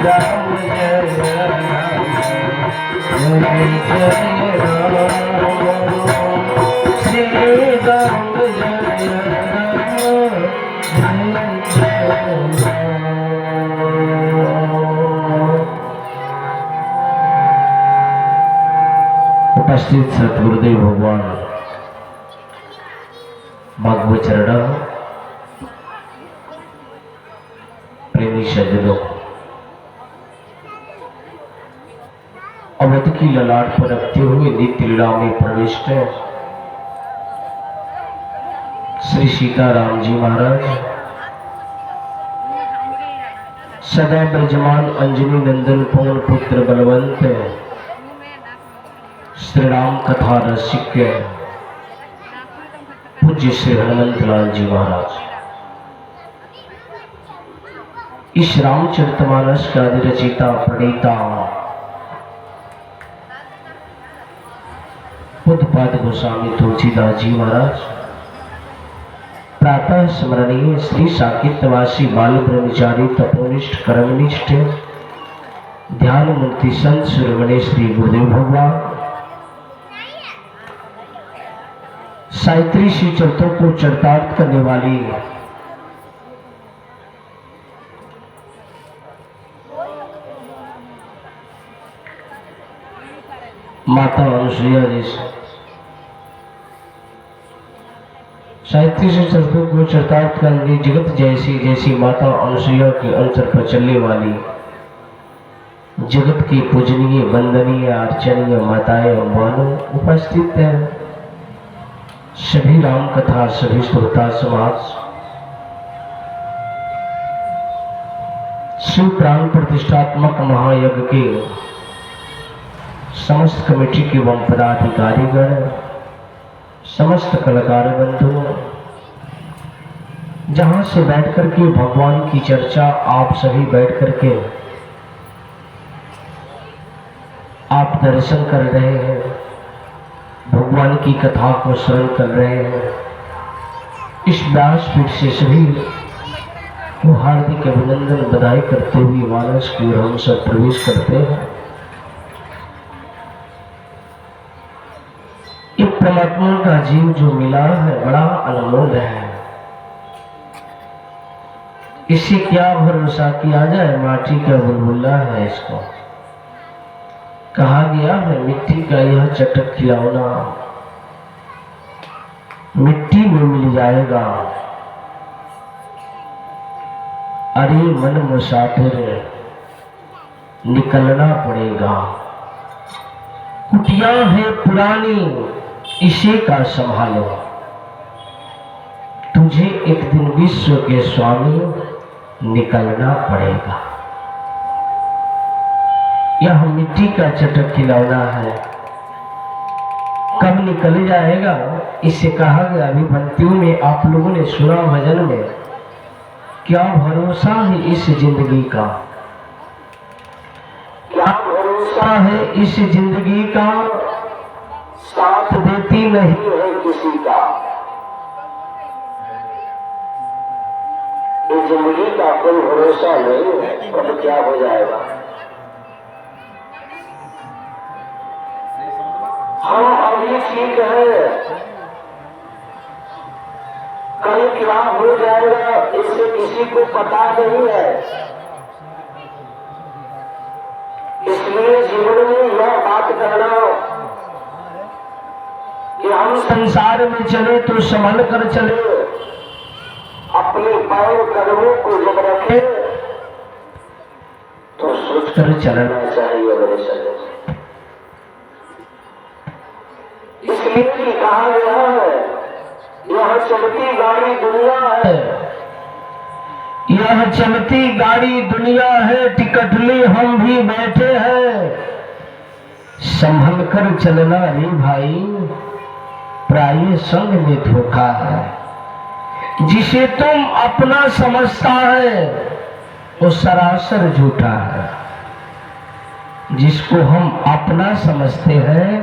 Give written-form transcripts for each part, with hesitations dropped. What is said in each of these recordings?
Ram Jaya Ram उपस्थित सतगुरुदेव भगवान भागवत चरणा प्रेमी सज्जनों, अवध की ललाट पर रखते हुए नित्य लीला में प्रविष्ट है श्री सीताराम जी महाराज सदा ब्रजमान अंजनी नंदन पवन पुत्र बलवंत श्री राम कथा रसिक पूज्य श्री हनुमंत लाल जी महाराज इस रामचरितमानस का रचिता प्रणीता पूज्यपाद गोस्वामी तुलसीदास जी महाराज प्रातः स्मरणीय श्री साकेतवासी बाल ब्रह्मचारी तपोनिष्ठ कर्मनिष्ठ ध्यान मूर्ति संत शिरोमणि श्री गुरुदेव भगवान साहित्री श्री चरित्रों को चरितार्थ करने वाली माता अनुसुईया जी साहित्य से चरित्रों को चरितार्थ करने जगत जैसी जैसी माता अनुसुईया के अंतर पर चलने वाली जगत की पूजनीय वंदनीय अर्चनीय माताएं मानो उपस्थित है। सभी राम कथा सभी श्रोता समाज शिव प्राण प्रतिष्ठात्मक महायज्ञ के समस्त कमेटी के एवं पदाधिकारीगण समस्त कलाकार बंधु जहां से बैठ करके भगवान की चर्चा आप सभी बैठ करके आप दर्शन कर रहे हैं, भगवान की कथा को श्रवण कर रहे हैं। इस व्यासपीठ से सभी को हार्दिक अभिनंदन बधाई करते हुए मानस की ओर हम सब प्रवेश करते हैं। ये परमात्मा का जीव जो मिला है बड़ा अनमोल है। इससे क्या भरोसा किया जाए, माटी का बुलबुला है। इसको कहा गया है मिट्टी का यह चटक खिलौना मिट्टी में मिल जाएगा। अरे मन मुसाफिर निकलना पड़ेगा। कुटिया है पुरानी इसे का संभालो, तुझे एक दिन विश्व के स्वामी निकलना पड़ेगा। यह मिट्टी का चटक खिलौना है, कब निकल जाएगा। इसे कहा गया अभी पंक्तियों में आप लोगों ने सुना भजन में, क्या भरोसा है इस जिंदगी का, क्या भरोसा है इस जिंदगी का, साथ देती नहीं है किसी का। इस जिंदगी का कोई भरोसा नहीं है, कब क्या हो जाएगा। हाँ अभी ठीक है, कल क्या हो जाएगा इससे किसी को पता नहीं है। इसलिए जीवन में यह बात कहना कि हम संसार में चले तो संभल कर चले, अपने पैर कदमों को जब रखे तो सोच कर चलना चाहिए मेरे सजन। इसलिए कि कहा गया है यह चलती गाड़ी दुनिया है, यह चलती गाड़ी दुनिया है, टिकट ले हम भी बैठे हैं। संभल कर चलना रे भाई, प्राय संग में धोखा है। जिसे तुम अपना समझता है वो सरासर झूठा है, जिसको हम अपना समझते हैं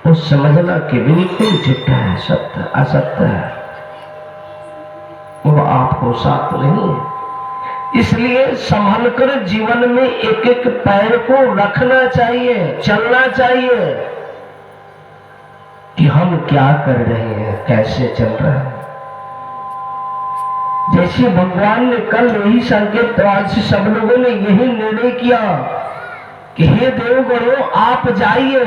वो समझना कि बिल्कुल झूठा है, सत्य असत्य है, वो आपको साथ नहीं। इसलिए संभल कर जीवन में एक एक पैर को रखना चाहिए, चलना चाहिए कि हम क्या कर रहे हैं, कैसे चल रहे हैं। जैसे भगवान ने कल यही संकेत, तो आज से सब लोगों ने यही निर्णय किया कि हे देवगणों आप जाइए।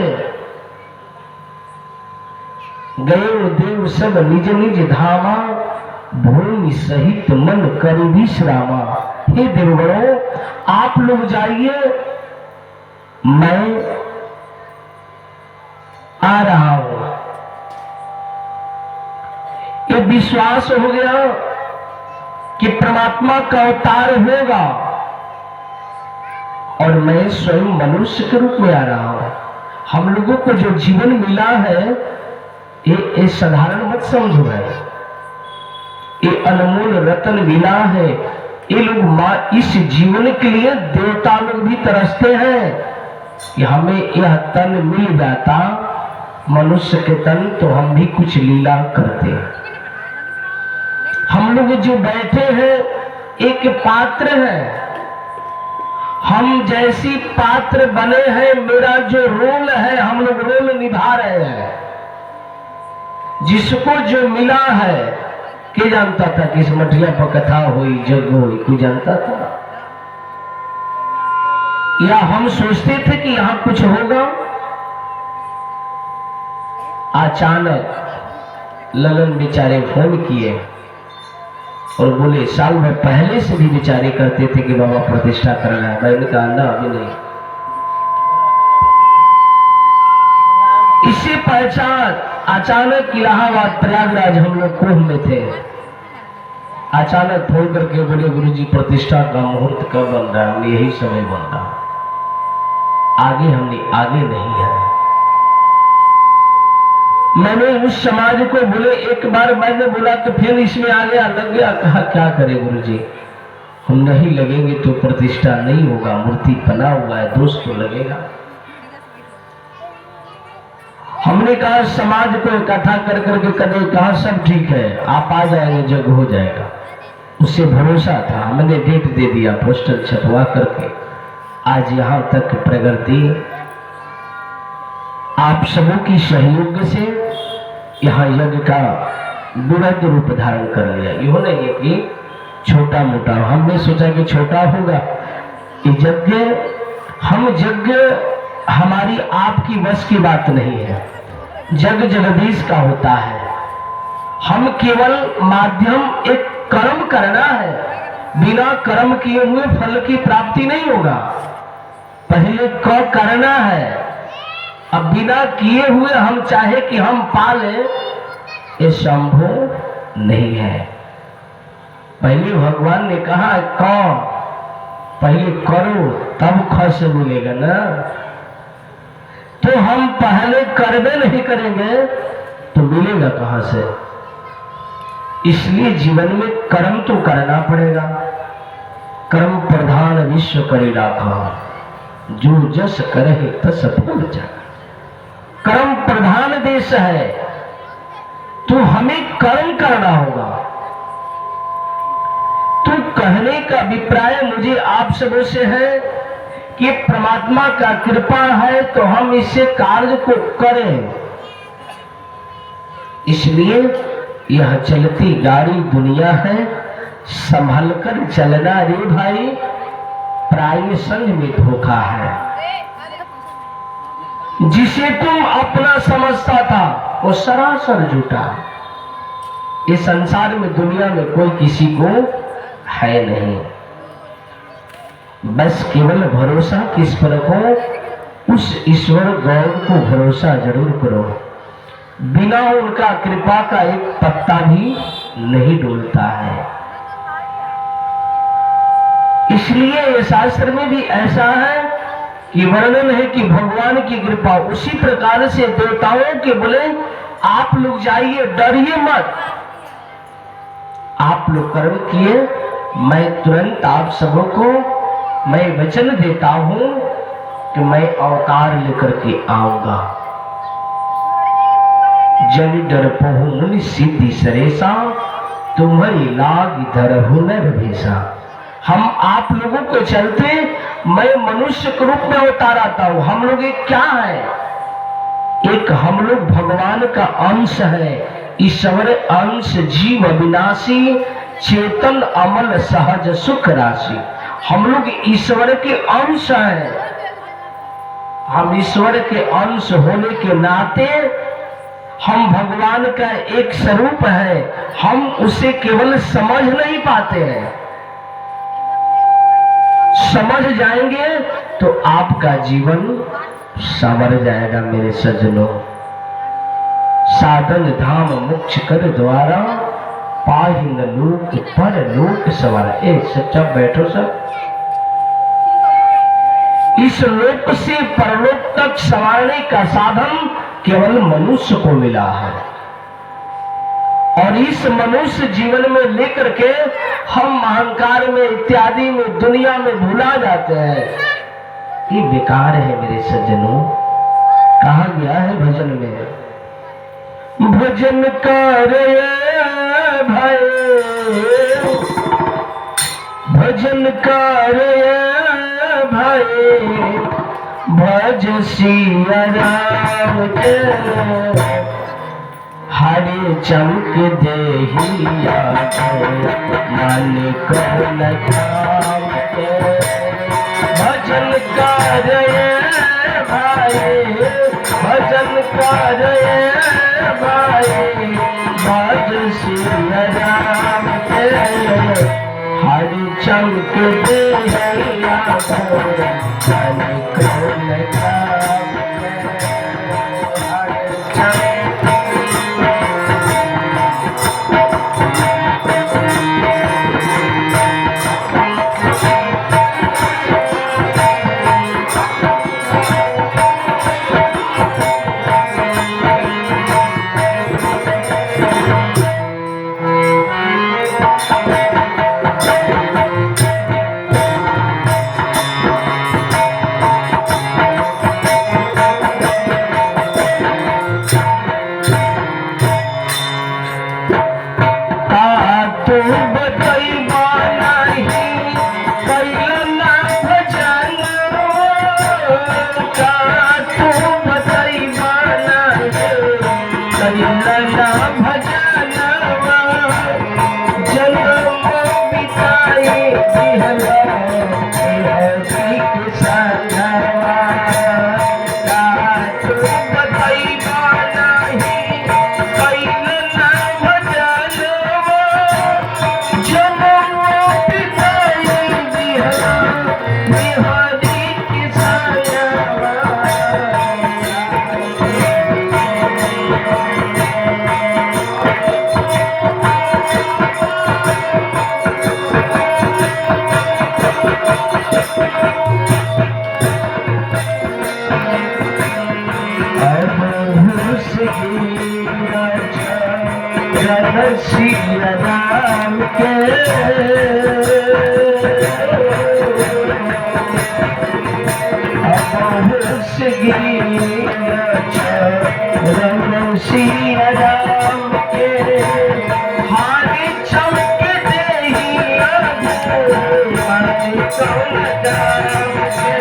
गए देव सब निज निज धामा, भूमि सहित मन कर विश्रामा। हे देवगणों आप लोग जाइए, मैं आ रहा हूं। ये विश्वास हो गया कि परमात्मा का अवतार होगा और मैं स्वयं मनुष्य के रूप में आ रहा हूं। हम लोगों को जो जीवन मिला है ये साधारण मत समझो है, ये अनमोल रतन मिला है। ये लोग इस जीवन के लिए देवता लोग भी तरसते हैं कि हमें यह तन मिल जाता, मनुष्य के तन, तो हम भी कुछ लीला करते। हम लोग जो बैठे हैं एक पात्र है, हम जैसी पात्र बने हैं, मेरा जो रोल है हम लोग रोल निभा रहे हैं। जिसको जो मिला है, के जानता था कि इस मटिया पर कथा हुई, जग हुई, कोई जानता था? या हम सोचते थे कि यहां कुछ होगा? अचानक ललन बेचारे फोन किए और बोले, साल भर पहले से भी बेचारे करते थे कि बाबा प्रतिष्ठा करना है। मैंने कहा ना, अभी नहीं। इसी पहचान अचानक इलाहाबाद प्रयागराज हम लोग कुंभ में थे, अचानक फोन करके बोले, गुरुजी प्रतिष्ठा का मुहूर्त कब बन रहा है? यही समय बन रहा, आगे हमने आगे नहीं है। मैंने उस समाज को बोले, एक बार मैंने बोला तो फिर इसमें आ गया, लग गया। कहा क्या करे गुरुजी, हम नहीं लगेंगे तो प्रतिष्ठा नहीं होगा, मूर्ति बना हुआ है, दोष तो लगेगा। हमने कहा समाज को इकट्ठा कर करके कदे, कहा सब ठीक है, आप आ जाएंगे, जग हो जाएगा। उससे भरोसा था, मैंने डेट दे दिया, पोस्टर छपवा करके। आज यहां तक प्रगति आप सबों की सहयोग से यहाँ यज्ञ का बृहद रूप धारण कर लिया। यह नहीं है कि छोटा मोटा, हमने सोचा कि छोटा होगा ये यज्ञ। हम यज्ञ हमारी आपकी वश की बात नहीं है, जग जगदीश का होता है। हम केवल माध्यम, एक कर्म करना है, बिना कर्म किए हुए फल की प्राप्ति नहीं होगा। पहले क करना है, अब बिना किए हुए हम चाहे कि हम पाले, ये संभव नहीं है। पहले भगवान ने कहा कौन, पहले करो तब ख से मिलेगा ना। तो हम पहले करबे नहीं करेंगे तो मिलेगा कहां से? इसलिए जीवन में कर्म तो करना पड़ेगा। कर्म प्रधान विश्व करे राखा, जो जस करे तस फल जाए। कर्म प्रधान देश है, तो हमें कर्म करना होगा। तो कहने का अभिप्राय मुझे आप सबों से है कि परमात्मा का कृपा है तो हम इससे कार्य को करें। इसलिए यह चलती गाड़ी दुनिया है, संभल कर चलना रे भाई, प्राय संग में धोखा है। जिसे तुम अपना समझता था वो सरासर झूठा। इस संसार में, दुनिया में कोई किसी को है नहीं। बस केवल भरोसा किस पर हो? उस ईश्वर गौर को भरोसा जरूर करो। बिना उनका कृपा का एक पत्ता भी नहीं डोलता है। इसलिए ये शास्त्र में भी ऐसा है कि वर्णन है कि भगवान की कृपा, उसी प्रकार से देवताओं के बोले आप लोग जाइए, डरिए मत, आप लोग कर्म किए, मैं तुरंत आप सबों को मैं वचन देता हूं कि मैं अवतार लेकर के आऊंगा। जन डर पहु मुनि सिद्धि सरेसा, तुम्हारी लाग धरहु नर भेसा। हम आप लोगों के चलते मैं मनुष्य के रूप में उतार आता हूं। हम लोग एक क्या है, एक हम लोग भगवान का अंश है, ईश्वर अंश, जीव अविनाशी, चेतन अमल सहज सुख राशि। हम लोग ईश्वर के अंश हैं। हम ईश्वर के अंश होने के नाते हम भगवान का एक स्वरूप है, हम उसे केवल समझ नहीं पाते हैं। समझ जाएंगे तो आपका जीवन संवर जाएगा मेरे सज्जनों। साधन धाम मोक्ष कर द्वारा, पाहिन लोक पर लोक सवारा। एक सच्चा बैठो सब। इस लोक से परलोक तक संवारने का साधन केवल मनुष्य को मिला है, और इस मनुष्य जीवन में लेकर के हम अहंकार में इत्यादि में दुनिया में भुला जाते हैं। ये बेकार है मेरे सज्जनों। कहा गया है भजन में, भजन कर भाई, भजन कर भाई, भज सिया राम के, हरे चमक देहिया मन को लगाम के। भजन कर भाई, भजन कर भाई, भज सिया राम के, हरे चमक देहिया मन को लगाम के। सिया राम के, सिया राम के, हरे चमक देहिया मन को लगाम के।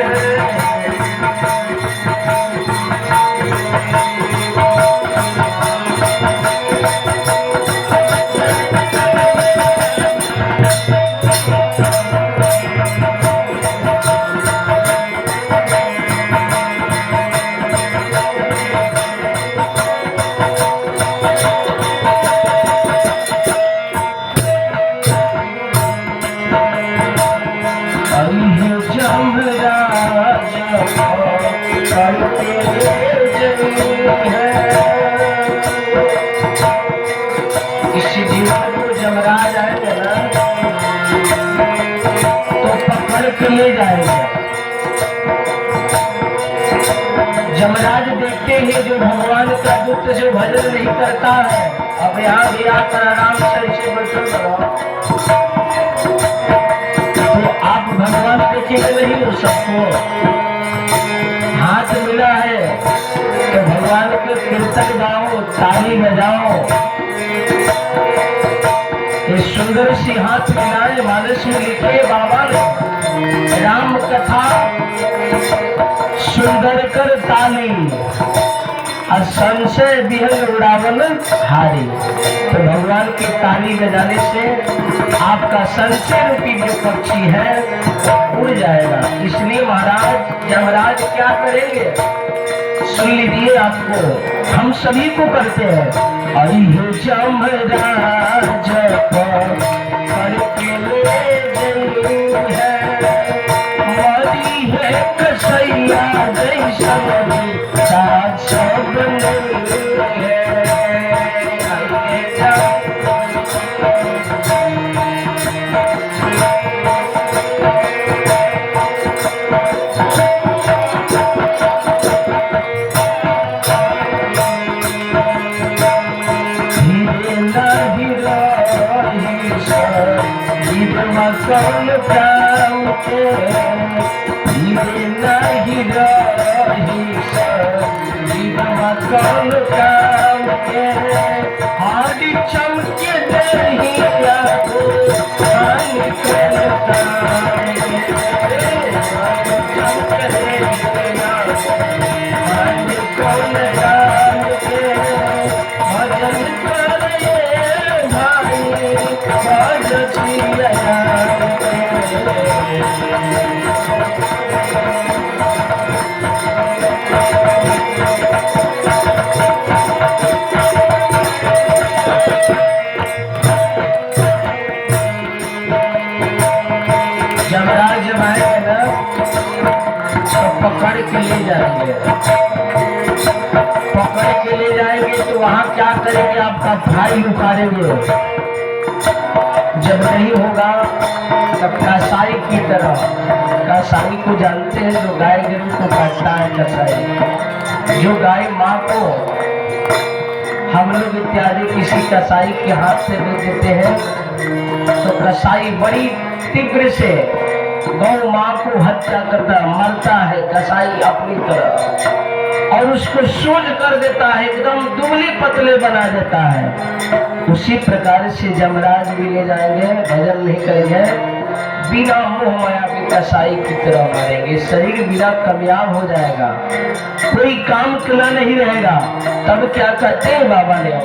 इस जीवन को जमराज आएगा ना तो पकड़ के ले जाएगा। जमराज देखते ही जो भगवान का दूत जो भजन नहीं करता है, अब यहाँ भी आकर आराम से इसे बचन लगाओ तो आप भगवान देखेंगे नहीं। हो सबको हाथ मिला है तो भगवान के कीर्तन गाओ, ताली बजाओ। इस सुंदर सी हाथ मिलाए मानस में लिखे बाबा ने राम कथा सुंदर कर ताली और संशय विहंग उड़ावन हारी। तो भगवान की ताली बजाने से आपका संशय रूपी जो पक्षी है उड़ जाएगा। इसलिए महाराज यमराज क्या करेंगे सुन लीजिए, आपको हम सभी को करते हैं। अरे यमराज करके ले गई है, मरी है कसैया जैसा सब कौन काम के नहीं रही कौन काम के हाडी चमके दहिया को कौन काम के भजन करे भाई यमराज जब आएंगे ना तो पकड़ के ले जाएंगे, पकड़ के ले जाएंगे तो वहां क्या करेंगे, आपका भाई उतारेंगे। जब नहीं होगा तब कसाई की तरह, कसाई को जानते हैं जो गाय गरु को काटता है कसाई, जो गाय माँ को हम लोग इत्यादि किसी कसाई के हाथ से दे देते हैं तो कसाई बड़ी तीव्र से गौ माँ को हत्या करता मरता है कसाई अपनी तरह, और उसको सूज कर देता है, एकदम दुबले पतले बना देता है। उसी प्रकार से यमराज भी ले जाएंगे, भजन नहीं करेंगे, बिना मोह माया की कसाई की तरह मारेंगे, शरीर बिना कामयाब हो जाएगा, कोई काम करना नहीं रहेगा। तब क्या कहते हैं बाबा ने,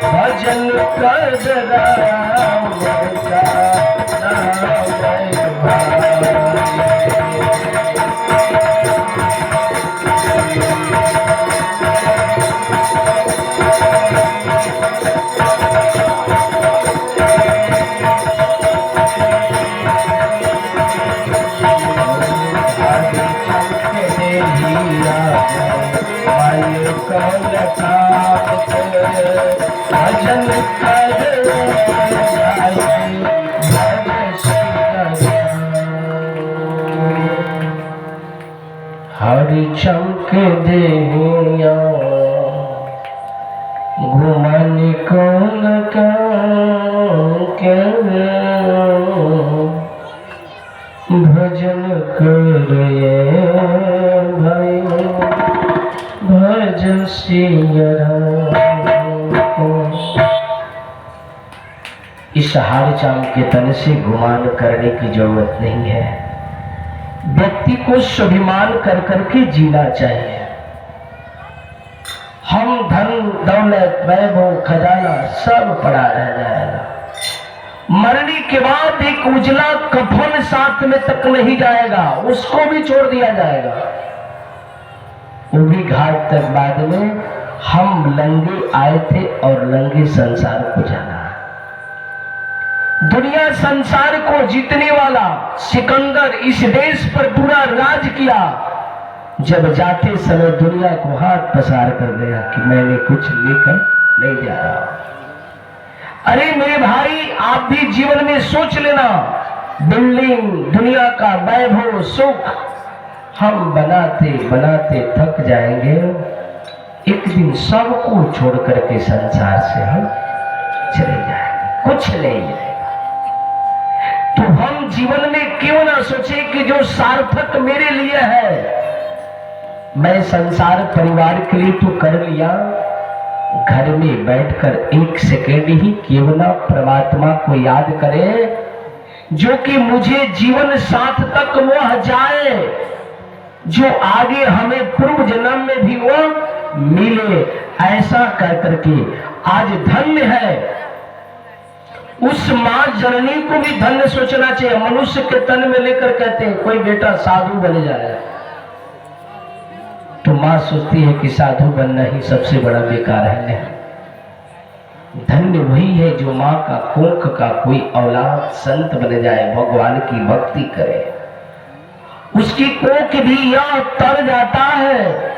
भजन कर राम का हरि चमक देहिया घुमन कौन के भजन करे भाई भज सिया राम। इस हरि चाम के तन से गुमान करने की जरूरत नहीं है, व्यक्ति को स्वाभिमान कर करके जीना चाहिए। हम धन दौलत वैभव खजाना सब पड़ा रह जाएगा, मरने के बाद एक उजला कफन साथ में तक नहीं जाएगा, उसको भी छोड़ दिया जाएगा। वो भी घाट तक बाद में हम लंगे आए थे और लंगे संसार को जाना। दुनिया संसार को जीतने वाला सिकंदर इस देश पर पूरा राज किया, जब जाते समय दुनिया को हाथ पसार कर गया कि मैंने कुछ लेकर नहीं जा रहा। अरे मेरे भाई, आप भी जीवन में सोच लेना, बिल्डिंग, दुनिया का वैभव, सुख हम बनाते बनाते थक जाएंगे, एक दिन सबको छोड़ करके संसार से हम चले जाएंगे, कुछ नहीं जाएगा। तो हम जीवन में क्यों ना सोचे कि जो सार्थक मेरे लिए है, मैं संसार परिवार के लिए तो कर लिया, घर में बैठकर एक सेकेंड ही क्यों ना परमात्मा को याद करें, जो कि मुझे जीवन साथ तक वह जाए, जो आगे हमें पूर्व जन्म में भी वो मिले। ऐसा कर करके आज धन्य है, उस मां जननी को भी धन्य सोचना चाहिए। मनुष्य के तन में लेकर कहते हैं कोई बेटा साधु बन जाए, तो मां सोचती है कि साधु बनना ही सबसे बड़ा बेकार है। नहीं, धन्य वही है जो मां का कोख का कोई औलाद संत बन जाए, भगवान की भक्ति करे, उसकी कोख भी यह तर जाता है।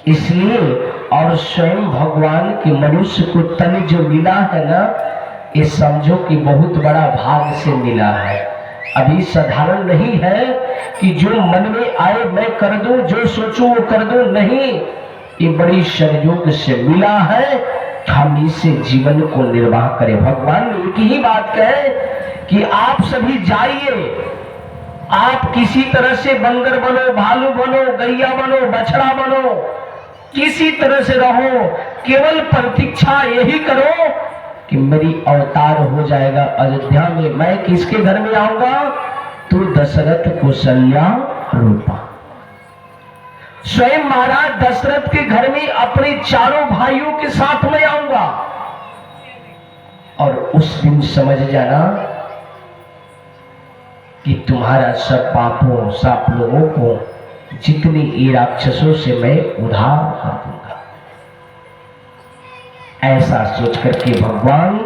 इसलिए और स्वयं भगवान के मनुष्य को तन जो मिला है ना, ये समझो कि बहुत बड़ा भाग से मिला है। अभी साधारण नहीं है कि जो मन में आए मैं कर दूं, जो सोचूं वो कर दूं, नहीं, ये बड़ी संयोग से मिला है। हम इससे जीवन को निर्वाह करें। भगवान ने एक ही बात कहे कि आप सभी जाइए, आप किसी तरह से बंदर बनो, भालू बनो, गैया बनो, बछड़ा बनो, किसी तरह से रहो, केवल प्रतीक्षा यही करो कि मेरी अवतार हो जाएगा अयोध्या में। मैं किसके घर में आऊंगा? तू दशरथ कौशल्या रूपा। स्वयं महाराज दशरथ के घर में अपने चारों भाइयों के साथ में आऊंगा, और उस दिन समझ जाना कि तुम्हारा सब पापों, सब लोगों को, जितने ये राक्षसों से मैं उद्धार कर दूंगा। ऐसा सोच करके भगवान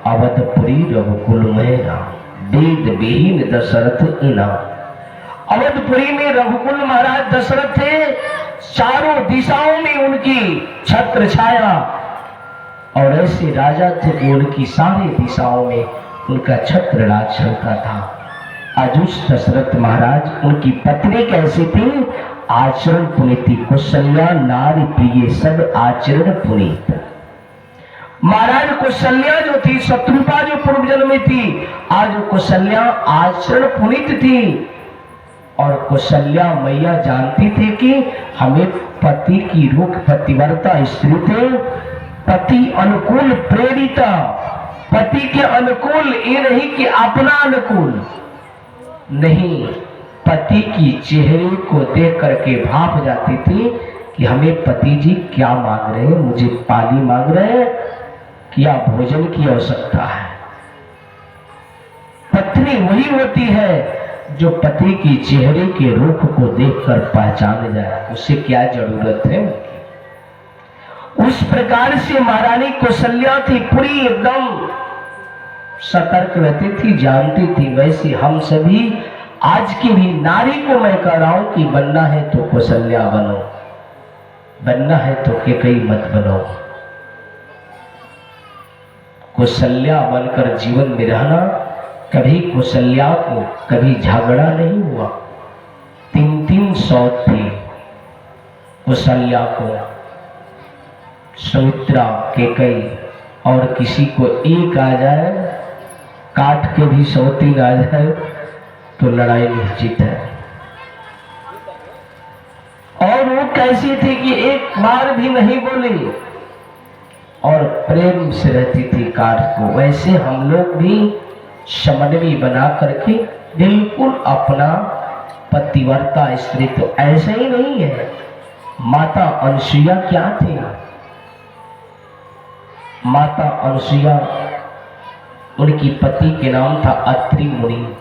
अवधपुरी रघुकुल में राम, वेद विहीन दशरथ इनाम। अवधपुरी में रघुकुल महाराज दशरथ थे, चारों दिशाओं में उनकी छत्र छाया, और ऐसे राजा थे कि उनकी सारी दिशाओं में उनका छत्र राज चलता था। आज उस दशरथ महाराज, उनकी पत्नी कैसी थी? आचरण पुनीति, कौशल्या नारी प्रिय सब आचरण पुनीत। महाराज कौशल्या जो थी, शत्रुपा जो पूर्व जन्म में थी, आज कौशल्या आचरण पुनीत थी। और कौशल्या मैया जानती थी कि हमें पति की रूप, पतिव्रता स्त्री थे, पति अनुकूल प्रेरिता, पति के अनुकूल, ये नहीं कि अपना अनुकूल नहीं, पति की चेहरे को देख करके भाप जाती थी कि हमें पति जी क्या मांग रहे हैं, मुझे पानी मांग रहे हैं, क्या भोजन की आवश्यकता है। पत्नी वही होती है जो पति की चेहरे के रूप को देखकर पहचान जाए, उसे क्या जरूरत है। उस प्रकार से महारानी कौशल्या थी, पूरी एकदम सतर्क रहती थी, जानती थी। वैसे हम सभी आज की भी नारी को मैं कह रहा हूं कि बनना है तो कौशल्या बनो, बनना है तो केकई मत बनो। कौशल्या बनकर जीवन में रहना। कभी कौशल्या को कभी झगड़ा नहीं हुआ। 3-3 सौत थी कौशल्या को, सुमित्रा, केकई, और किसी को एक आ जाए, काट के भी 103 आ जाए तो लड़ाई निश्चित है। और वो कैसी थी कि एक बार भी नहीं बोली और प्रेम से रहती थी काट को। वैसे हम लोग भी समन्वय बना करके बिल्कुल अपना पतिव्रता स्त्री, तो ऐसे ही नहीं है। माता अनसुईया क्या थी? माता अनुसुईया, उनकी पति के नाम था अत्रि मुनि।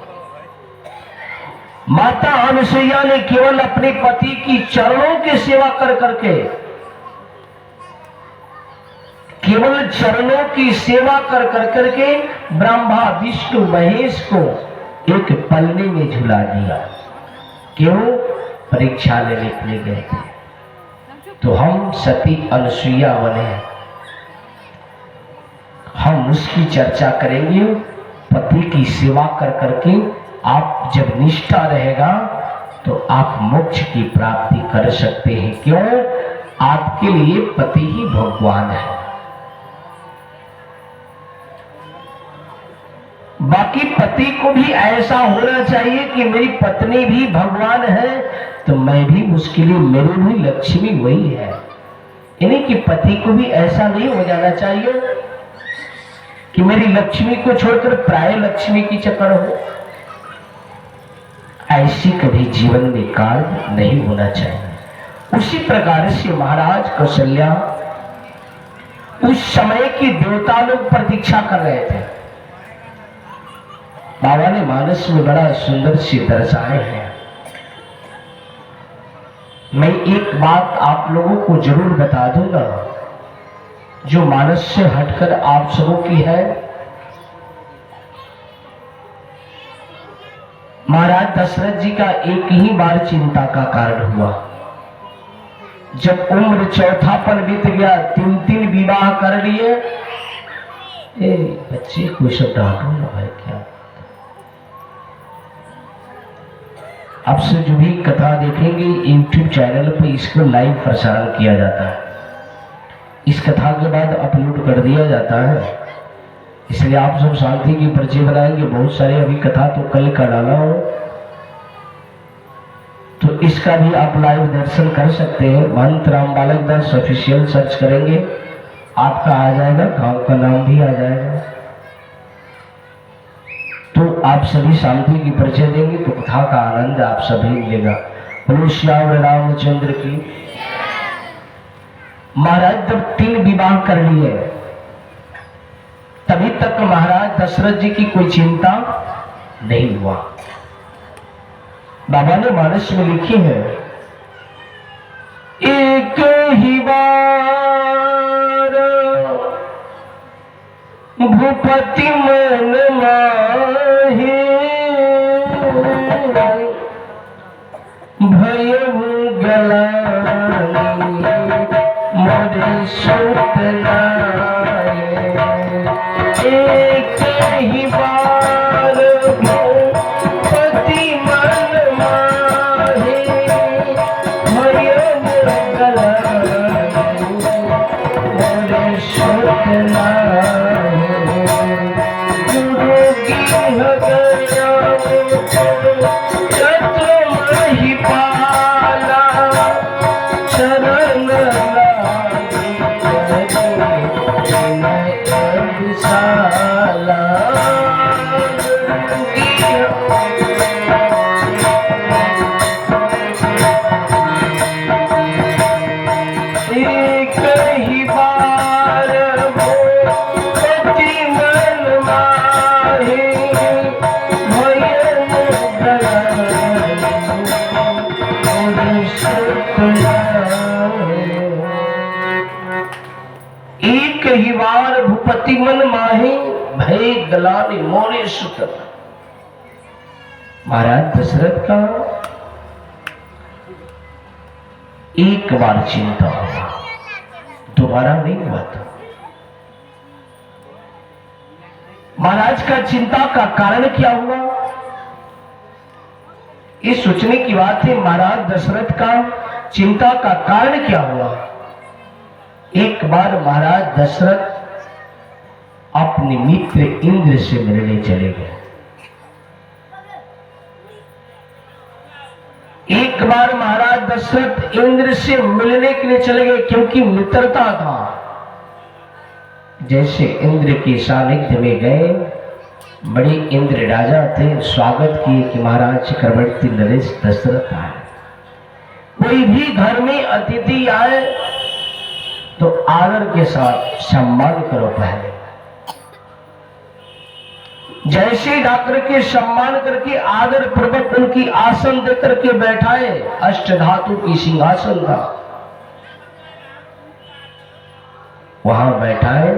माता अनुसुईया ने केवल अपने पति की चरणों की सेवा कर करके, केवल चरणों की सेवा कर करके ब्रह्मा विष्णु महेश को एक पलने में झुला दिया। क्यों? परीक्षा लेने के लिए गए थे। तो हम सती अनुसुईया बने, हम उसकी चर्चा करेंगे। पति की सेवा कर करके आप जब निष्ठा रहेगा तो आप मोक्ष की प्राप्ति कर सकते हैं। क्यों? आपके लिए पति ही भगवान है। बाकी पति को भी ऐसा होना चाहिए कि मेरी पत्नी भी भगवान है तो मैं भी उसके लिए, मेरी भी लक्ष्मी वही है। यानी कि पति को भी ऐसा नहीं हो जाना चाहिए कि मेरी लक्ष्मी को छोड़कर प्राय लक्ष्मी की चक्कर हो। ऐसी कभी जीवन में कार्य नहीं होना चाहिए। उसी प्रकार से महाराज कौशल्या उस समय की देवता लोग प्रतीक्षा कर रहे थे। बाबा ने मानस में बड़ा सुंदर से दर्शाए हैं। मैं एक बात आप लोगों को जरूर बता दूंगा जो मानस से हटकर आप सबों की है। महाराज दशरथ जी का एक ही बार चिंता का कारण हुआ। जब उम्र चौथापन बीत गया, 3 विवाह कर लिए। बच्चे को सब डांटो ना भाई, क्या आपसे जो भी कथा देखेंगे YouTube चैनल पर इसको लाइव प्रसारण किया जाता है। इस कथा के बाद अपलोड कर दिया जाता है। इसलिए आप सब शांति की पर्ची बनाएंगे। बहुत सारे अभी कथा तो कल का डाला हो, तो इसका भी आप लाइव दर्शन कर सकते हैं। महंत राम बालक दास ऑफिशियल सर्च करेंगे, आपका आ जाएगा, गांव का नाम भी आ जाएगा। तो आप सभी शांति की परिचय देंगे तो कथा का आनंद आप सभी मिलेगा। बोलो श्याम रामचंद्र की। महाराज जब 3 विवाह कर लिए तभी तक महाराज दशरथ जी की कोई चिंता नहीं हुआ। बाबा ने मानस में लिखी है, एक ही बार भूपति मन माहे भयउ गलानी मोरे सुत नाये। एक ही बार भूपति मन माहे भयउ गलानी मोरे सुत नाये। एक ही बार भूपति मन माहे भय गलानी मोरे सुत। महाराज दशरथ का एक बार चिंता हुआ, दोबारा नहीं हुआ था। महाराज का चिंता का कारण क्या हुआ, ये सोचने की बात है। महाराज दशरथ का चिंता का कारण क्या हुआ। एक बार महाराज दशरथ अपने मित्र इंद्र से मिलने चले गए। एक बार महाराज दशरथ इंद्र से मिलने के लिए चले गए क्योंकि मित्रता था। जैसे इंद्र के सानिध्य में गए, बड़े इंद्र राजा थे, स्वागत किए कि महाराज चक्रवर्ती नरेश दशरथ आए। कोई भी घर में अतिथि आए तो आदर के साथ सम्मान करो पहले। जैसे डॉक्टर के सम्मान करके आदर पूर्वक उनकी आसन देकर के बैठाए, अष्टधातु की सिंहासन था, वहां बैठाए,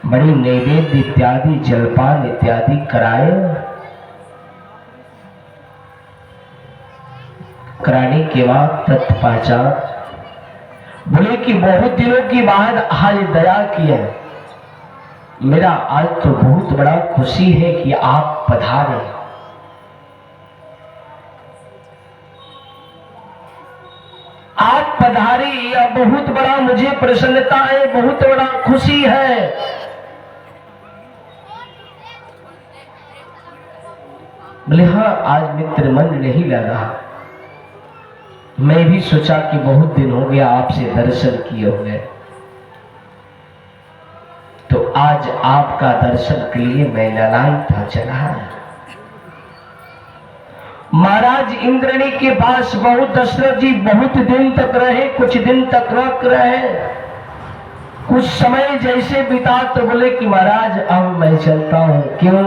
बड़ी नैवेद्य इत्यादि जलपान इत्यादि कराए। कराने के बाद तत्पश्चात बोले कि बहुत दिनों की बाद आज दया की है, मेरा आज तो बहुत बड़ा खुशी है कि आप पधारे। आप पधारे, यह बहुत बड़ा मुझे प्रसन्नता है, बहुत बड़ा खुशी है। बोले हाँ, आज मित्र मन नहीं लगा, मैं भी सोचा कि बहुत दिन हो गया आपसे दर्शन किए हुए, तो आज आपका दर्शन के लिए मैं ललायता चला। महाराज इंद्रनी के पास बहुत दशरथ जी बहुत दिन तक रहे, कुछ दिन तक रुक रहे, कुछ समय जैसे बिता तो बोले कि महाराज अब मैं चलता हूं। क्यों?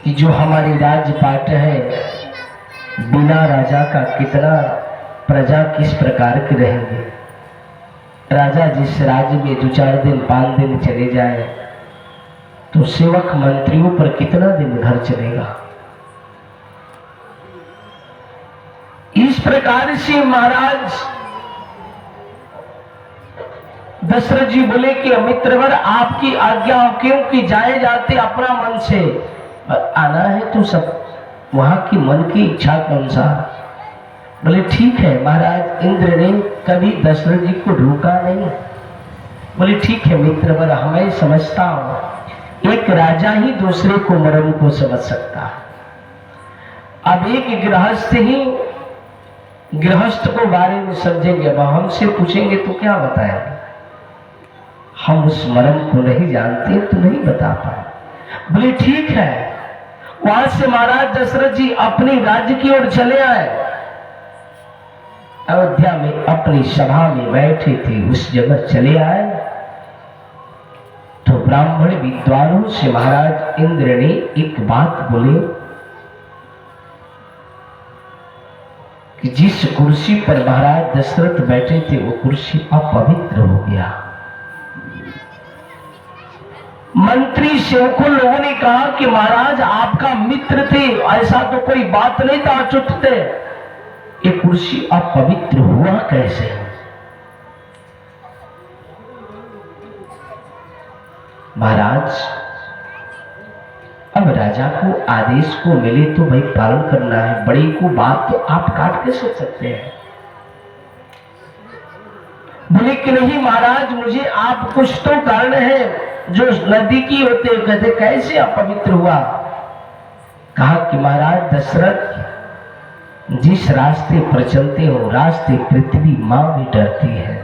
कि जो हमारी राजपाट है, बिना राजा का कितना प्रजा किस प्रकार के रहेंगे। राजा जिस राज्य में 2-4 दिन 5 दिन चले जाए तो सेवक मंत्रियों पर कितना दिन घर चलेगा। इस प्रकार से महाराज दशरथ जी बोले कि मित्रवर आपकी आज्ञा हो, क्योंकि जाए जाते अपना मन से आना है तो सब वहां की मन की इच्छा के अनुसार। बोले ठीक है महाराज, इंद्र ने कभी दशरथ जी को रोका नहीं। बोले ठीक है मित्रवर, हमें समझता हूं एक राजा ही दूसरे को मर्म को समझ सकता है। अब एक गृहस्थ ही गृहस्थ को बारे में समझेंगे, अब हमसे पूछेंगे तो क्या बताएंगे, हम उस मर्म को नहीं जानते तो नहीं बता पाए। बोले ठीक है। वहां से महाराज दशरथ जी अपनी राज्य की ओर चले आए। अयोध्या में अपनी सभा में बैठे थे, उस जगह चले आए तो ब्राह्मण विद्वानों से महाराज इंद्र ने एक बात बोले कि जिस कुर्सी पर महाराज दशरथ बैठे थे वो कुर्सी अपवित्र हो गया। मंत्री सेवकों लोगों ने कहा कि महाराज आपका मित्र थे, ऐसा तो कोई बात नहीं था, अचूक थे, ये कुर्सी अपवित्र हुआ कैसे? महाराज अब राजा को आदेश को मिले तो भाई पालन करना है, बड़ी को बात तो आप काट के सोच सकते हैं। बोले कि नहीं महाराज, मुझे आप कुछ तो कारण है जो नदी की होते। कहते कैसे अपवित्र हुआ? कहा कि महाराज दशरथ जिस रास्ते पर चलते हो, रास्ते पृथ्वी मां भी डरती है।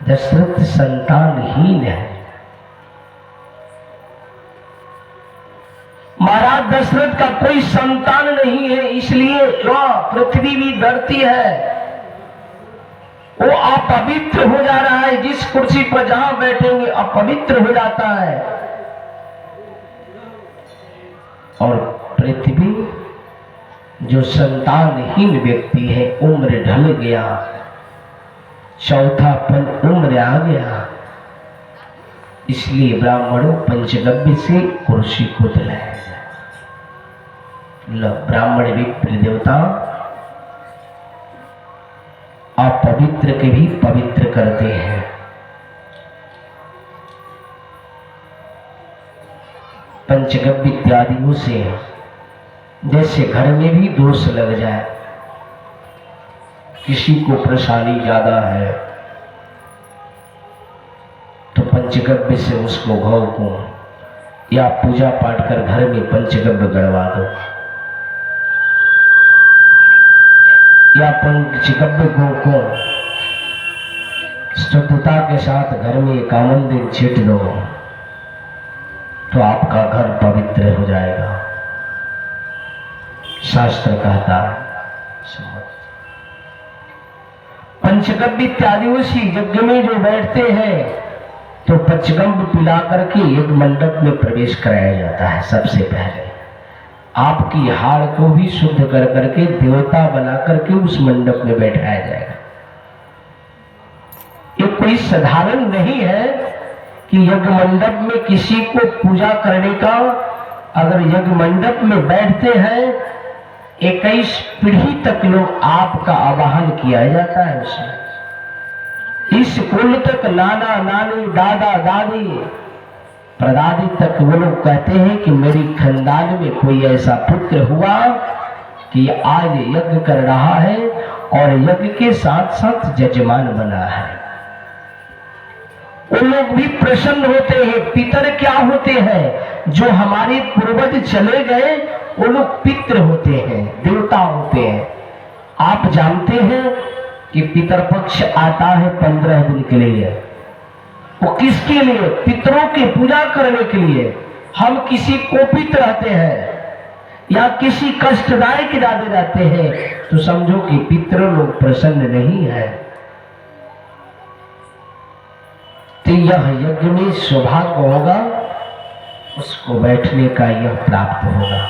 दशरथ संतानहीन है। महाराज दशरथ का कोई संतान नहीं है, इसलिए पृथ्वी भी डरती है। वो अपवित्र हो जा रहा है, जिस कुर्सी पर जहां बैठेंगे अपवित्र हो जाता है। और पृथ्वी जो संतानहीन व्यक्ति है, उम्र ढल गया, चौथापन उम्र आ गया, इसलिए ब्राह्मणों पंचगव्य से कुर्सी को दिलाया जाए। ब्राह्मण विप्र देवता अपवित्र के भी पवित्र करते हैं। पंचगव्य इत्यादियों से जैसे घर में भी दोष लग जाए, किसी को परेशानी ज्यादा है तो पंचगव्य से उसको गौ को या पूजा पाठ कर घर में पंचगव्य गड़वा दो, या पंचगव्य गौ को शुद्धता के साथ घर में 51 दिन छीट दो तो आपका घर पवित्र हो जाएगा। शास्त्र कहता है। पंचगव्य इत्यादि उसी यज्ञ में जो बैठते हैं तो पंचगव्य पिला करके यज्ञ मंडप में प्रवेश कराया जाता है। सबसे पहले आपकी हाड़ को भी शुद्ध कर करके देवता बना करके उस मंडप में बैठाया जाएगा। ये कोई साधारण नहीं है कि यज्ञ मंडप में किसी को पूजा करने का। अगर यज्ञ मंडप में बैठते हैं 21 पीढ़ी तक लोग आपका आवाहन किया जाता है उसमें। इस कुल तक नाना नानी दादा दादी प्रदादी तक वो लोग कहते हैं कि मेरी खानदान में कोई ऐसा पुत्र हुआ कि आज यज्ञ कर रहा है और यज्ञ के साथ साथ जजमान बना है। वो लोग भी प्रसन्न होते हैं। पितर क्या होते हैं? जो हमारे पूर्वज चले गए वो लोग पितृ होते हैं, देवता होते हैं। आप जानते हैं कि पितरपक्ष आता है 15 दिन के लिए। वो किसके लिए? पितरों की पूजा करने के लिए। हम किसी कोपित रहते हैं या किसी कष्टदायक इरादे रहते हैं तो समझो कि पितृ लोग प्रसन्न नहीं है। तो यह यज्ञ में सौभाग्य होगा, उसको बैठने का यह प्राप्त होगा।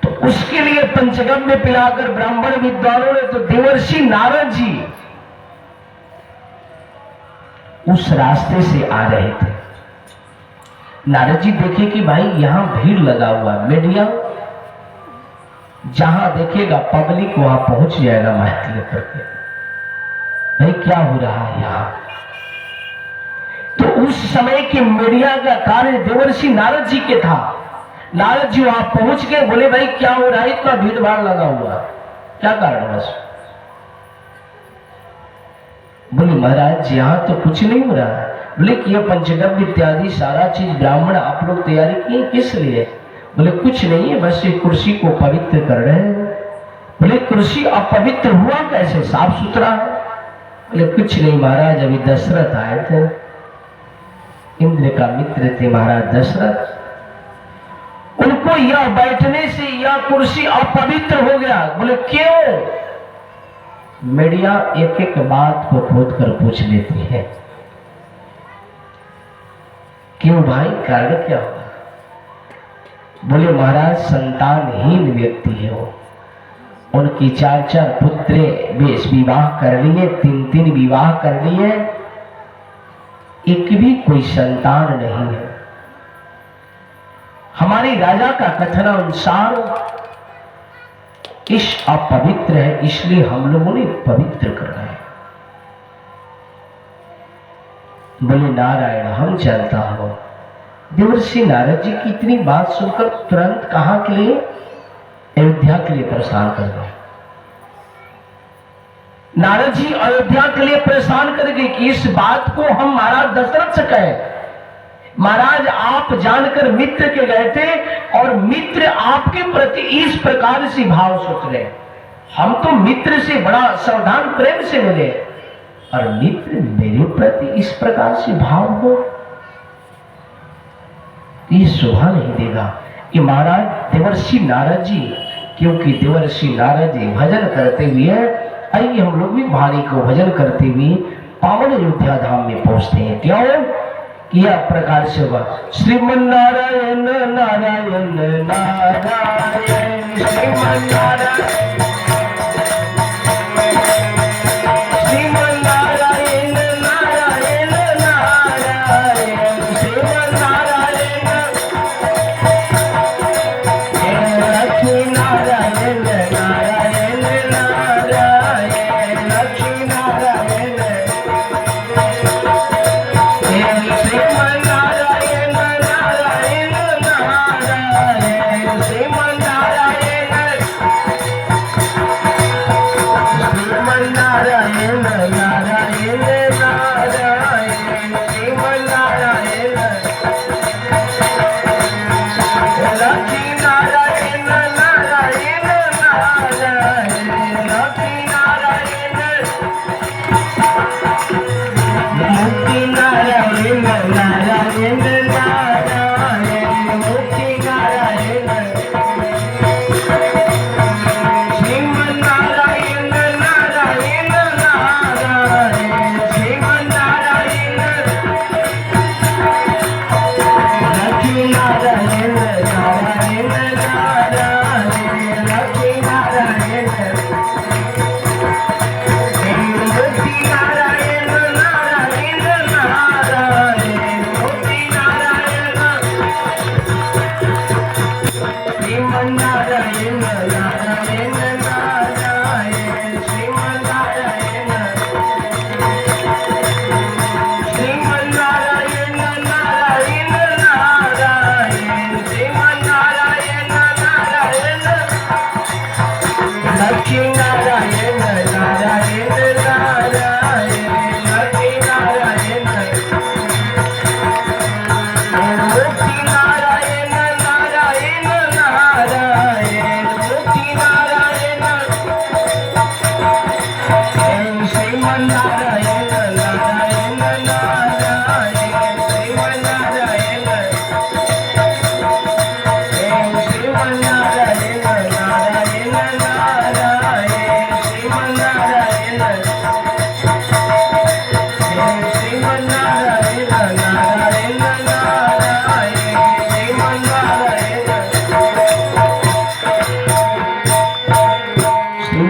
तो उसके लिए पंचगव्य पिलाकर ब्राह्मण विद्वानों ने तो देवर्षि नारद जी उस रास्ते से आ रहे थे। नारद जी देखे कि भाई यहां भीड़ लगा हुआ, मीडिया जहां देखेगा पब्लिक वहां पहुंच जाएगा माइक लेकर के। भाई क्या हो रहा है यहां? तो उस समय के मीडिया का कार्य देवर्षि नारद जी के था। नारद जी वहां पहुंच गए, बोले भाई क्या हो रहा है, इतना भीड़ भाड़ लगा हुआ, क्या कारण बस? बोले महाराज यहां तो कुछ नहीं हो रहा है। बोले कि यह पंचगव्य इत्यादि सारा चीज ब्राह्मण आप लोग तैयारी किए किस लिए? बोले कुछ नहीं है, बस ये कुर्सी को पवित्र कर रहे हैं। बोले कुर्सी अपवित्र हुआ कैसे, साफ सुथरा है? बोले कुछ नहीं महाराज, अभी दशरथ आए थे, इंद्र का मित्र थे महाराज दशरथ, उनको यह बैठने से यह कुर्सी अपवित्र हो गया। बोले क्यों? मीडिया एक एक बात को खोद कर पूछ लेती है, क्यों भाई, कारण क्या होगा? बोले महाराज संतानहीन व्यक्ति है वो, उनकी 4 पुत्र विवाह कर लिए, 3 विवाह कर लिए, एक भी कोई संतान नहीं है। हमारे राजा का कथन अनुसार इस अपवित्र है, इसलिए हम लोगों ने पवित्र कर रहे हैं। बोले नारायण हम जानता हूं। देवर्षि नारद जी की इतनी बात सुनकर तुरंत कहां के लिए? अयोध्या के लिए परेशान कर गए। नारद जी अयोध्या के लिए परेशान कर गए कि इस बात को हम महाराज दशरथ से कहें। महाराज आप जानकर मित्र के गए थे और मित्र आपके प्रति इस प्रकार से भाव सोच रहे, हम तो मित्र से बड़ा सावधान प्रेम से मिले और मित्र मेरे प्रति इस प्रकार से भाव हो, ये शोभा नहीं देगा। कि महाराज देवर्षि नारद जी, क्योंकि देवर्षि नारद जी भजन करते हुए, आइए हम लोग भी भारी को भजन करते हुए पावन अयोध्या धाम में पहुंचते हैं। क्यों? यह प्रकार से हुआ, श्रीमन नारायण नारायण नारायण श्रीमन नारायण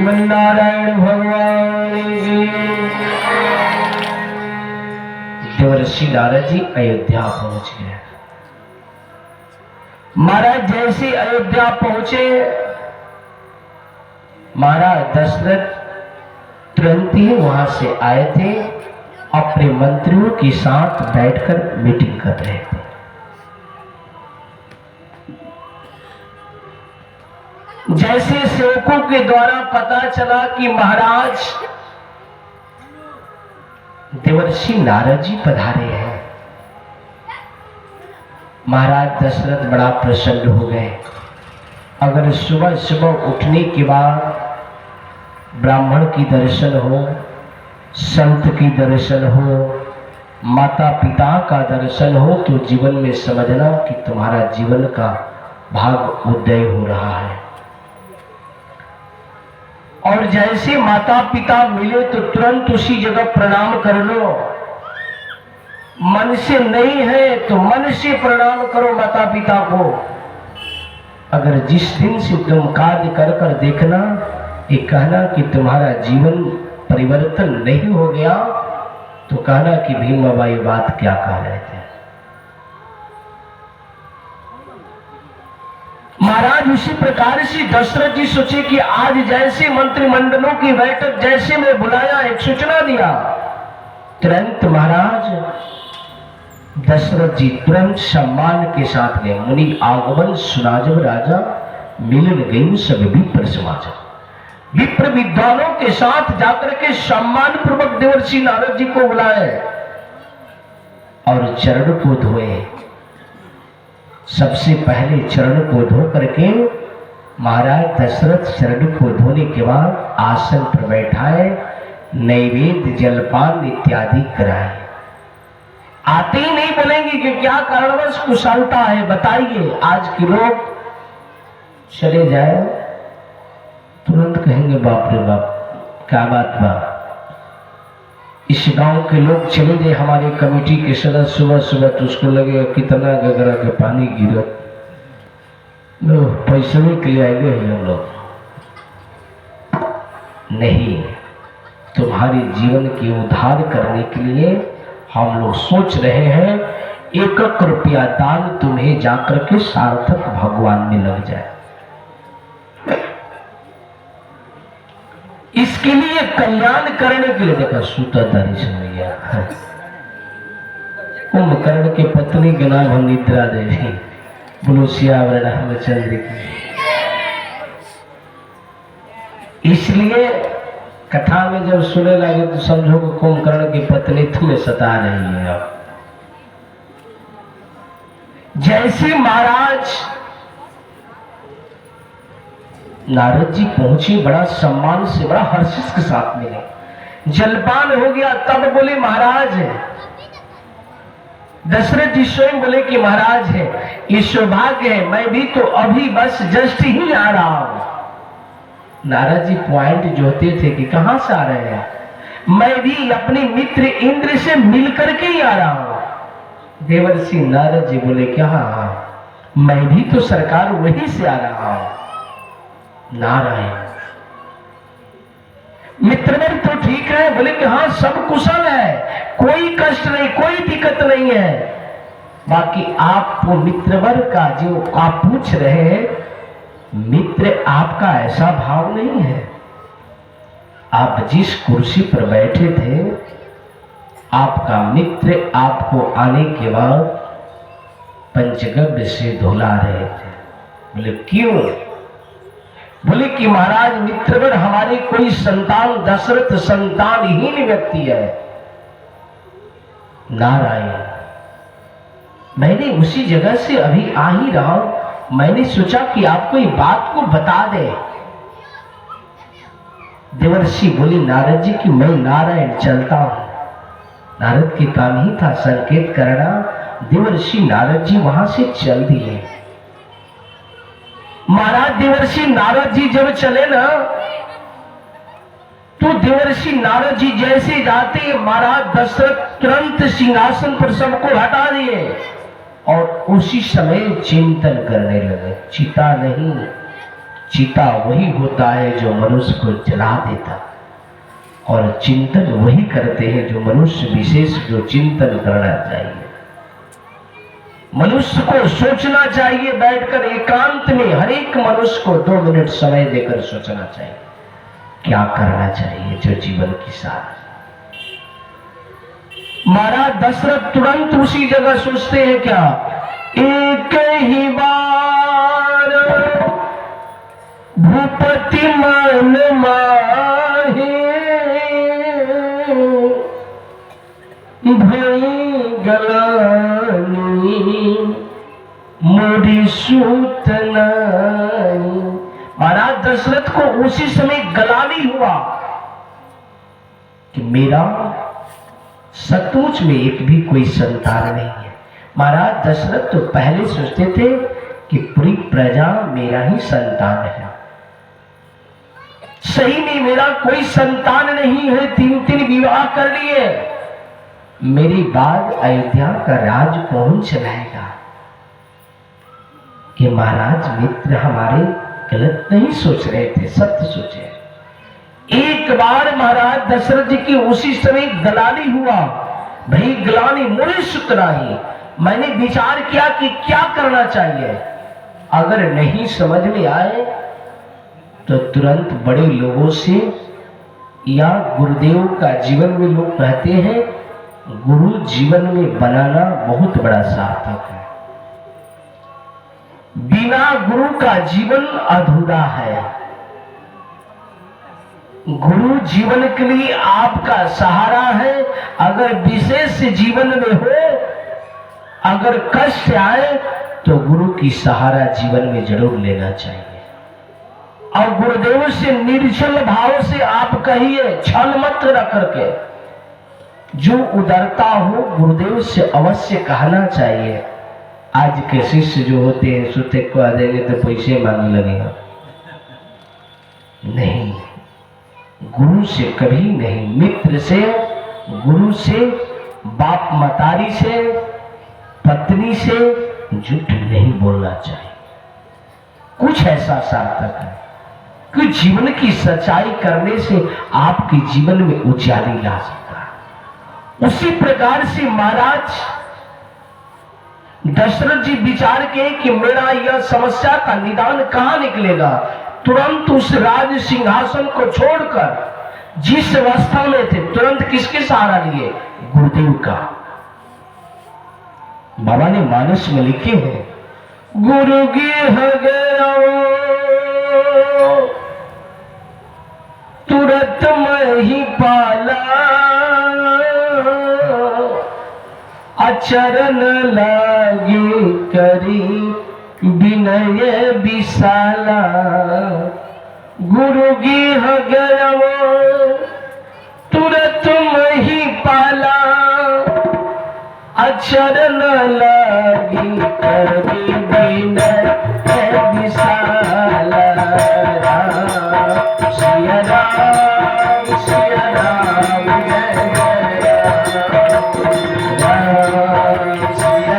श्रीमन्नारायण भगवान की। देवर्षि नारद जी अयोध्या पहुंच गए। महाराज जैसे अयोध्या पहुंचे, महाराज दशरथ तुरंत ही वहां से आए थे, अपने मंत्रियों के साथ बैठकर मीटिंग कर रहे थे। जैसे सेवकों के द्वारा पता चला कि महाराज देवर्षि नारद जी पधारे हैं, महाराज दशरथ बड़ा प्रसन्न हो गए। अगर सुबह सुबह उठने के बाद ब्राह्मण की दर्शन हो, संत की दर्शन हो, माता पिता का दर्शन हो, तो जीवन में समझना कि तुम्हारा जीवन का भाग उदय हो रहा है। और जैसे माता पिता मिले तो तुरंत उसी जगह प्रणाम कर लो। मन से नहीं है तो मन से प्रणाम करो माता पिता को। अगर जिस दिन से तुम कार्य कर कर देखना, ये कहना कि तुम्हारा जीवन परिवर्तन नहीं हो गया, तो कहना कि भीम बाबा ये बात क्या कह रहे थे। महाराज उसी प्रकार से दशरथ जी सोचे कि आज जैसे मंत्रिमंडलों की बैठक जैसे मैं बुलाया, एक सूचना दिया, तुरंत महाराज दशरथ जी तुरंत सम्मान के साथ गए। मुनि आगमन सुना जब राजा, मिलन गई सब विप्र समाज। विप्र विद्वानों के साथ जाकर के सम्मान पूर्वक देवर्षि नारद जी को बुलाए और चरण को धोए। सबसे पहले चरण को धो करके महाराज दशरथ चरण को धोने के बाद आसन पर बैठाए, नैवेद्य जलपान इत्यादि कराए। आते ही नहीं बोलेंगे कि क्या कारणवश कुशलता है बताइए। आज के लोग चले जाए तुरंत कहेंगे बाप रे बाप क्या बात बा। इस गांव के लोग चले गए, हमारे कमेटी के सदस्य सुबह सुबह तो उसको लगेगा कितना गगरा के पानी गिरा, पैसे में के लिए आए गए हम लोग। नहीं, तुम्हारे जीवन के उद्धार करने के लिए हम लोग सोच रहे हैं, 1 रुपया दान तुम्हें जाकर के सार्थक भगवान में लग जाए। इसके लिए कल्याण करने के लिए देखा सूत्रधारी समझ कुंभकर्ण के पत्नी के नाम हम निद्रा देवी, बोलो सियावर रामचंद्र की। इसलिए कथा में जब सुने लगे तो समझो कि कुंभकर्ण की पत्नी तुम्हें सता रही है। जैसे महाराज नारद जी पहुंचे, बड़ा सम्मान से बड़ा हर्षित के साथ मिले। जलपान हो गया, तब बोले महाराज, दशरथ जी स्वयं बोले कि महाराज है ये सौभाग्य है, मैं भी तो अभी बस जस्ट ही आ रहा हूं। नारद जी पॉइंट जोते थे कि कहां से आ रहे हैं, मैं भी अपने मित्र इंद्र से मिलकर के ही आ रहा हूं। देवर्षि नारद जी बोले क्या, मैं भी तो सरकार वहीं से आ रहा हूं। नारायण मित्रवर तो ठीक है, बोले कि हाँ सब कुशल है, कोई कष्ट नहीं, कोई दिक्कत नहीं है। बाकी आपको मित्रवर का जो आप पूछ रहे हैं, मित्र आपका ऐसा भाव नहीं है। आप जिस कुर्सी पर बैठे थे, आपका मित्र आपको आने के बाद पंचगव्य से धुला रहे थे। बोले क्यों? बोले कि महाराज मित्रवर हमारे कोई संतान, दशरथ संतानहीन व्यक्ति है। नारायण, मैंने उसी जगह से अभी आ ही रहा हूं, मैंने सोचा कि आपको ये बात को बता दे। देवर्षि बोले नारद जी कि मैं नारायण चलता हूं। नारद के काम ही था संकेत करना। देवर्षि नारद जी वहां से चल दिए। महाराज देवर्षि नारद जी जब चले ना, तो देवर्षि नारद जी जैसे जाते, महाराज दशरथ तुरंत सिंहासन पर सबको हटा दिए और उसी समय चिंतन करने लगे। चिता नहीं, चिता वही होता है जो मनुष्य को जला देता, और चिंतन वही करते हैं जो मनुष्य विशेष जो चिंतन करना चाहिए। मनुष्य को सोचना चाहिए, बैठकर एकांत में हर एक मनुष्य को 2 मिनट समय देकर सोचना चाहिए क्या करना चाहिए जो जीवन की सार। महाराज दशरथ तुरंत उसी जगह सोचते हैं क्या, एक ही बार भूपति मन माहे भई गलानी मोरी सूत नाई। महाराज दशरथ को उसी समय गलानी हुआ कि मेरा सचमुच में एक भी कोई संतान नहीं है। महाराज दशरथ तो पहले सोचते थे कि पूरी प्रजा मेरा ही संतान है, सही नहीं, मेरा कोई संतान नहीं है, 3 विवाह कर लिए, मेरे बाद अयोध्या का राज कौन चलाएगा। कि महाराज मित्र हमारे गलत नहीं सोच रहे थे, सत्य सोचे। एक बार महाराज दशरथ जी की उसी समय गलानी हुआ, भाई गलानी मुझे सुतराही। मैंने विचार किया कि क्या करना चाहिए, अगर नहीं समझ में आए तो तुरंत बड़े लोगों से या गुरुदेव का जीवन में लोग कहते हैं गुरु जीवन में बनाना बहुत बड़ा सार्थक है, बिना गुरु का जीवन अधूरा है। गुरु जीवन के लिए आपका सहारा है। अगर विशेष जीवन में हो, अगर कष्ट आए तो गुरु की सहारा जीवन में जरूर लेना चाहिए। और गुरुदेव से निर्जल भाव से आप कहिए, छल मत रख करके, जो उदारता हो गुरुदेव से अवश्य कहना चाहिए। आज के शिष्य जो होते हैं सुते को आ देंगे तो पैसे मांगने लगेगा, नहीं, गुरु से कभी नहीं, मित्र से, गुरु से, बाप मतारी से, पत्नी से झूठ नहीं बोलना चाहिए। कुछ ऐसा सार्थक है कि जीवन की सच्चाई करने से आपके जीवन में उजाली ला सकता है। उसी प्रकार से महाराज दशरथ जी विचार के कि मेरा यह समस्या का निदान कहां निकलेगा, तुरंत उस राज सिंहासन को छोड़कर जिस अवस्था में थे तुरंत किसके सहारा लिए, गुरुदेव का। बाबा ने मानस में लिखे हैं, गुरु गिह गया तुरंत मैं ही पाला, अचरण लागे करी विनय विशाला। गुरु गिह गया तुरंत मैं ही पाला, अचरण लागी करी विनय विशाला। सिया राम सिया राम जय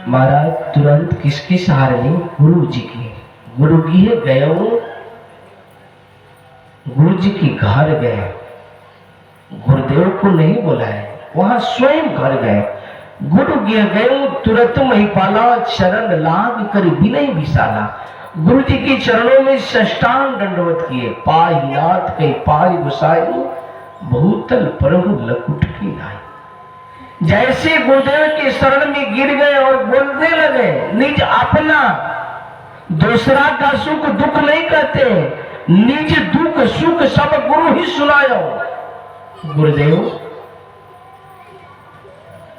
महाराज तुरंत किसके सहारे नहीं, गुरु जी की। गुरु जी गए, गुरु जी की घर गए, गुरुदेव को नहीं बुलाए, वहां स्वयं घर गए। गुरु जी गए तुरंत महिपाला, चरण लाग कर विनय विशाला। गुरु जी के चरणों में साष्टांग दंडवत किए। पाहि नाथ के पाहि गुसाई, भूतल प्रभु लकुट की नाई। जैसे गुरुदेव के शरण में गिर गए और बोलने लगे, निज अपना, दूसरा का सुख दुख नहीं कहते, निज दुख सुख सब गुरु ही सुनायो। गुरुदेव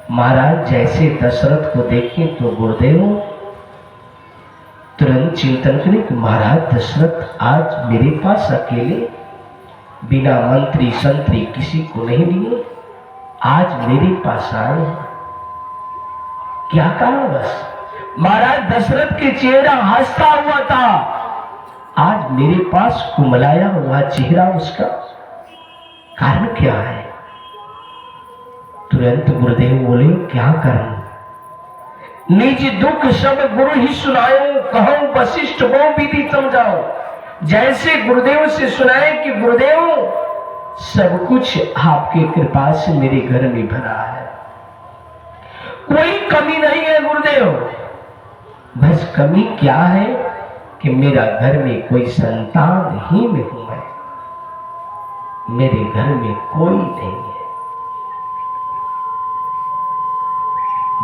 महाराज जैसे दशरथ को देखें तो गुरुदेव तुरंत चिंतन करें कि महाराज दशरथ आज मेरे पास अकेले बिना मंत्री संतरी किसी को नहीं लिए आज मेरे पास आए, क्या कारण? बस महाराज दशरथ के चेहरा हंसता हुआ था, आज मेरे पास कुमलाया हुआ चेहरा, उसका कारण क्या है? तुरंत गुरुदेव बोले क्या कारण? निज दुख सब गुरु ही सुनाओ, कहो वशिष्ठ वो विधि समझाओ। जैसे गुरुदेव से सुनाए कि गुरुदेव सब कुछ आपकी कृपा से मेरे घर में भरा है, कोई कमी नहीं है गुरुदेव। बस कमी क्या है कि मेरा घर में कोई संतान ही नहीं है, मेरे घर में कोई नहीं है।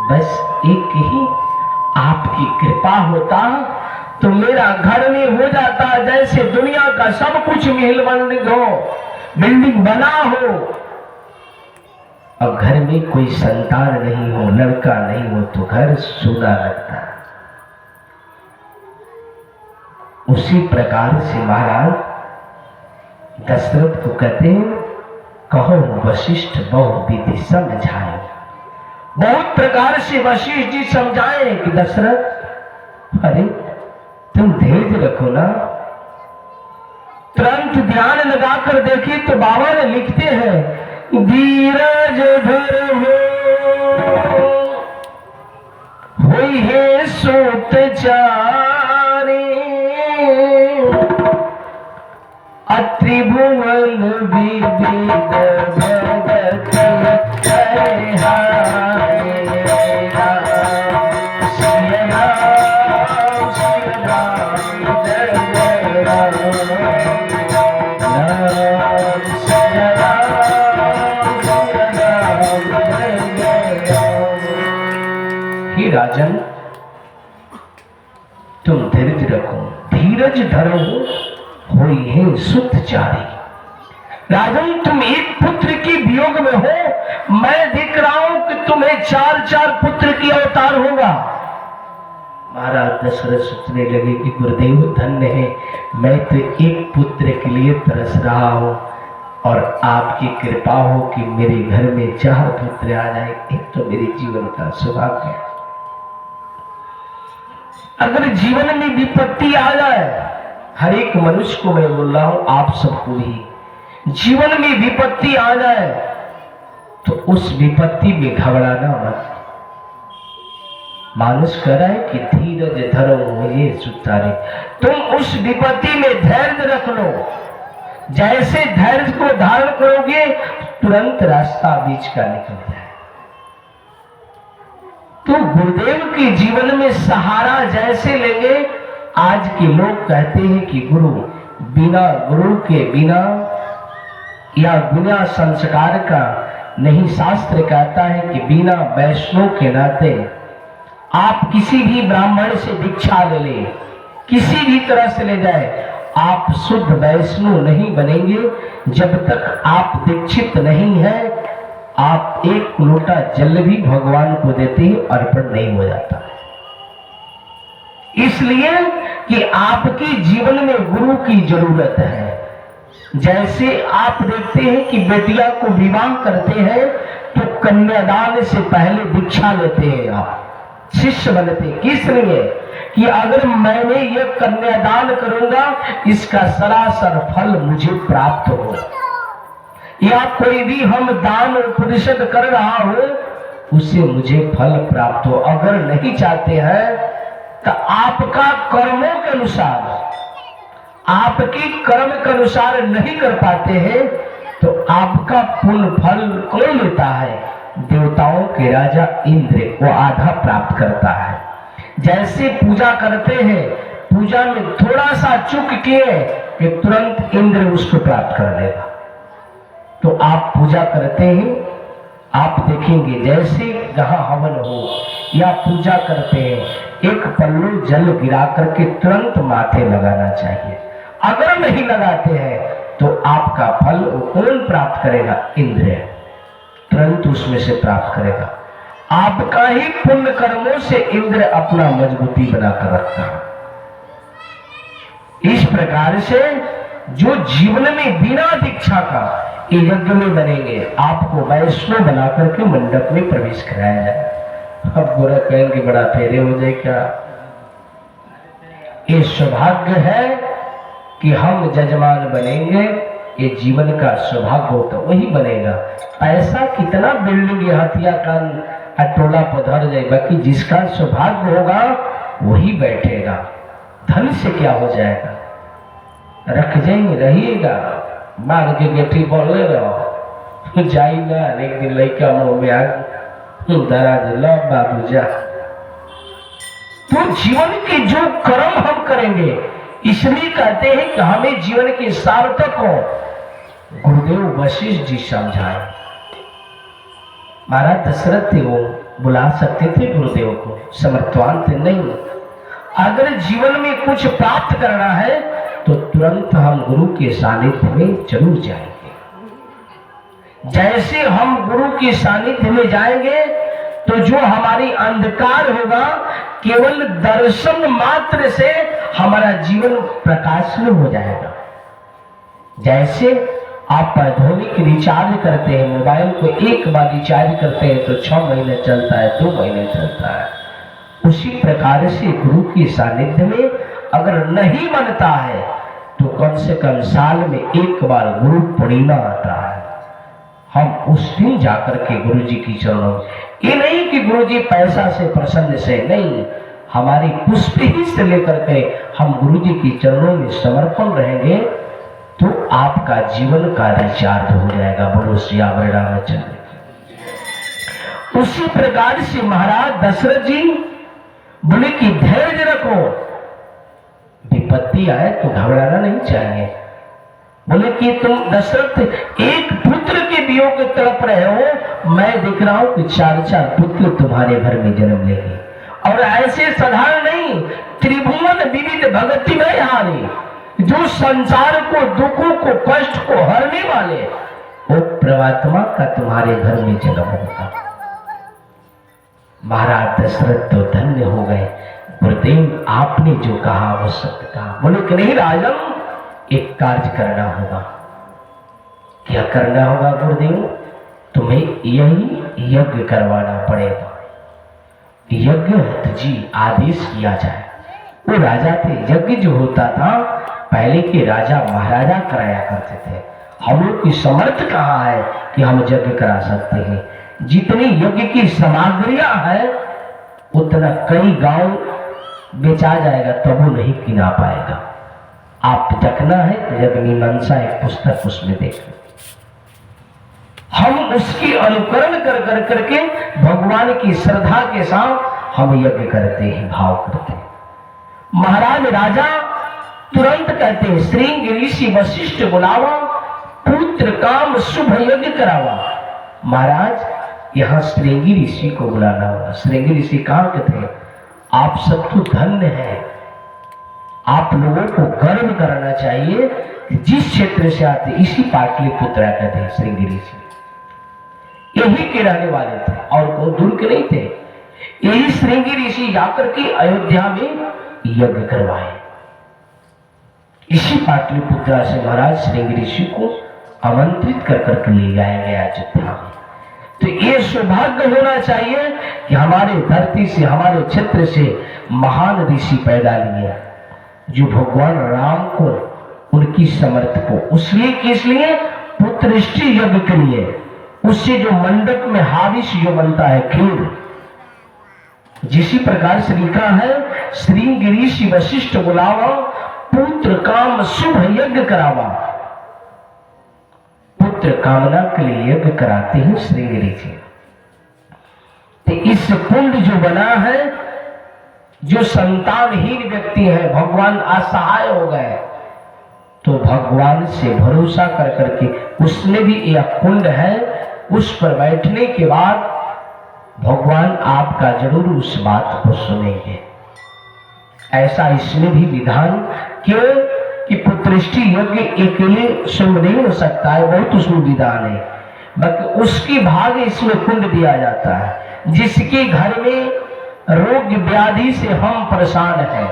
बस एक ही आपकी कृपा होता तो मेरा घर में हो जाता जैसे दुनिया का सब कुछ महल बिल्डिंग हो, बिल्डिंग बना हो, अब घर में कोई संतान नहीं हो, लड़का नहीं हो तो घर सूना लगता है। उसी प्रकार से महाराज दशरथ को कहते हैं कहो वशिष्ठ बहु विधि समझाए। बहुत प्रकार से वशिष्ठ जी समझाए कि दशरथ अरे तुम धैर्य रखो ना। तुरंत ध्यान लगाकर देखे तो बाबा ने लिखते हैं धीरज धरो हुई है सूत चारे अत्रिभुवन विविध भगत है हाय राजन तुम धैर्य रखो, धीरज धरो होई है सुत चारी। राजन तुम एक पुत्र की वियोग में हो, मैं देख रहा हूं कि तुम्हें 4-4 पुत्र की अवतार होगा। महाराज दशरथ सोचने लगे कि गुरुदेव धन्य है, मैं तो एक पुत्र के लिए तरस रहा हूं और आपकी कृपा हो कि मेरे घर में 4 पुत्र आ जाए, एक तो मेरे जीवन का सौभाग्य है। अगर जीवन में विपत्ति आ जाए, हर एक मनुष्य को मैं बोल रहा हूं, आप सबको भी जीवन में विपत्ति आ जाए तो उस विपत्ति में घबराना मत। मानुष कह रहा है कि धीरज धरो मुझे सुतारे, तुम उस विपत्ति में धैर्य रख लो। जैसे धैर्य को धारण करोगे तुरंत रास्ता बीच का निकल जाए। तो गुरुदेव के जीवन में सहारा जैसे लेंगे, आज के लोग कहते हैं कि गुरु के बिना या बिना संस्कार का नहीं। शास्त्र कहता है कि बिना वैष्णव के नाते आप किसी भी ब्राह्मण से दीक्षा ले ले, किसी भी तरह से ले जाए, आप शुद्ध वैष्णव नहीं बनेंगे जब तक आप दीक्षित नहीं है। आप एक लोटा जल भी भगवान को देते ही अर्पण नहीं हो जाता। इसलिए कि आपके जीवन में गुरु की जरूरत है। जैसे आप देखते हैं कि बेटिया को विवाह करते हैं तो कन्यादान से पहले दीक्षा लेते हैं, आप शिष्य बनते। किस लिए? कि अगर मैंने ये कन्यादान करूंगा इसका सरासर फल मुझे प्राप्त हो, या कोई भी हम दान उपनिषद कर रहा हो उससे मुझे फल प्राप्त हो। अगर नहीं चाहते हैं तो आपका कर्मों के अनुसार, आपकी कर्म के अनुसार नहीं कर पाते हैं तो आपका पुण्य फल कौन लेता है? देवताओं के राजा इंद्र, वो आधा प्राप्त करता है। जैसे पूजा करते हैं, पूजा में थोड़ा सा चूक किए कि तुरंत इंद्र उसको प्राप्त कर लेगा। तो आप पूजा करते हैं, आप देखेंगे जैसे जहां हवन हो या पूजा करते हैं, एक पल्लू जल गिरा करके तुरंत माथे लगाना चाहिए। अगर नहीं लगाते हैं तो आपका फल कौन प्राप्त करेगा? इंद्र तुरंत उसमें से प्राप्त करेगा। आपका ही पुण्य कर्मों से इंद्र अपना मजबूती बनाकर रखता है। इस प्रकार से जो जीवन में बिना दीक्षा का यज्ञ में बनेंगे, आपको वैष्णव बना करके मंडप में प्रवेश कराया जाए। अब बुरा कहेंगे बड़ा फेरे हो जाए क्या? ये सौभाग्य है कि हम जजमान बनेंगे। ये जीवन का सौभाग्य होता वही बनेगा। पैसा कितना बिल्डिंग हथिया का टोला पधर जाए, बाकी जिसका सौभाग्य होगा वही बैठेगा। धन से क्या हो जाएगा? रख जाएंगे, रहिएगा, मांग के बेटी बोले रहो जाई ना। एक दिन लड़का मुंह में आग दरा दिला बाबू जा। तो जीवन के जो कर्म हम करेंगे, इसलिए कहते हैं कि हमें जीवन के सार्थक हो। गुरुदेव वशिष्ठ जी समझाए। महाराज दशरथ थे, वो बुला सकते थे गुरुदेव को, समर्थवान थे नहीं। अगर जीवन में कुछ प्राप्त करना है तो तुरंत हम गुरु के सानिध्य में जरूर जाएंगे। जैसे हम गुरु के सानिध्य में जाएंगे तो जो हमारी अंधकार होगा, केवल दर्शन मात्र से हमारा जीवन प्रकाशमान हो जाएगा। जैसे आप आधुनिक रिचार्ज करते हैं, मोबाइल को एक बार रिचार्ज करते हैं तो 6 महीने चलता है, 2 महीने चलता है। उसी प्रकार से गुरु के सानिध्य में अगर नहीं बनता है तो कम से कम साल में एक बार गुरु पूर्णिमा आता है। हम उस दिन जाकर के गुरु जी की चरणों, ये नहीं कि गुरु जी पैसा से प्रसन्न से नहीं, हमारी पुष्प ही से लेकर के हम गुरु जी की चरणों में समर्पण रहेंगे तो आपका जीवन का रिचार्ज हो जाएगा। बोलो सियावर रामचंद्र। उसी प्रकार से महाराज दशरथ जी बोले कि धैर्य रखो, विपत्ति आए तो घबराना नहीं चाहिए। बोले कि तुम दशरथ एक पुत्र के वियोग की तड़प रहे हो, मैं देख रहा हूं कि 4-4 पुत्र तुम्हारे घर में जन्म लेंगे, और ऐसे साधारण नहीं, त्रिभुवन विविध भगति में हारे, जो संसार को, दुखों को, कष्ट को हरने वाले, वो परमात्मा का तुम्हारे घर में जन्म होगा। महाराज दशरथ तो धन्य हो गए। गुरुदेव आपने जो कहा वो सत्य कहा। बोले कि नहीं राजन, एक कार्य करना होगा। क्या करना होगा गुरुदेव? तुम्हें यही यज्ञ करवाना पड़ेगा। यज्ञ जी आदेश किया जाए। वो राजा थे, यज्ञ जो होता था पहले के राजा महाराजा कराया करते थे। हम लोग की समर्थ कहाँ है कि हम यज्ञ करा सकते हैं? जितनी यज्ञ की सामग्रियां है उतना कई गांव बेचा जाएगा तब वो नहीं किना पाएगा। आप देखना है तो यज्ञ मीमांसा एक पुस्तक, उसमें देखें। हम उसकी अनुकरण कर करके भगवान की श्रद्धा के साथ हम यज्ञ करते हैं, भाव करते हैं। महाराज राजा तुरंत कहते हैं श्रृंग ऋषि वशिष्ठ बुलावा, पुत्र काम शुभ यज्ञ करावा। महाराज यहाँ श्रृंगी ऋषि को बुलाना होगा। श्रृंगी ऋषि कहाँ के थे? आप सब तो धन्य हैं। आप लोगों को गर्व करना चाहिए कि जिस क्षेत्र से आते, इसी पाटलिपुत्र के थे श्रृंगी ऋषि, यही के रहने वाले थे और को दूर के नहीं थे। यही श्रृंगी ऋषि जाकर के अयोध्या में यज्ञ करवाए। इसी पाटलिपुत्र से महाराज श्रृंगी ऋषि को आमंत्रित कर करके ले जाया गया अयोध्या में। तो ये सौभाग्य होना चाहिए कि हमारे धरती से, हमारे क्षेत्र से महान ऋषि पैदा लिए, जो भगवान राम को, उनकी समर्थ को, उसलिए किस लिए? पुत्रष्टि यज्ञ के लिए। उससे जो मंडप में हाविष जो बनता है खीर, जिसी प्रकार से लिखा है श्रृंग ऋषि वशिष्ठ बुलावा, पुत्र काम शुभ यज्ञ करावा। पुत्र कामना के लिए यज्ञ कराते हैं श्रृंग ऋषि। तो इस कुंड जो बना है, जो संतानहीन व्यक्ति है, भगवान असहाय हो गए, तो भगवान से भरोसा कर करके उसने भी यह कुंड है, उस पर बैठने के बाद भगवान आपका जरूर उस बात को सुनेंगे। ऐसा इसमें भी विधान, क्यों कि पुत्रष्टि यज्ञ अकेले शुभ नहीं हो सकता है, बहुत उसमें विधान है, बल्कि उसकी भाग इसमें कुंड दिया जाता है। जिसके घर में रोग व्याधि से हम परेशान हैं,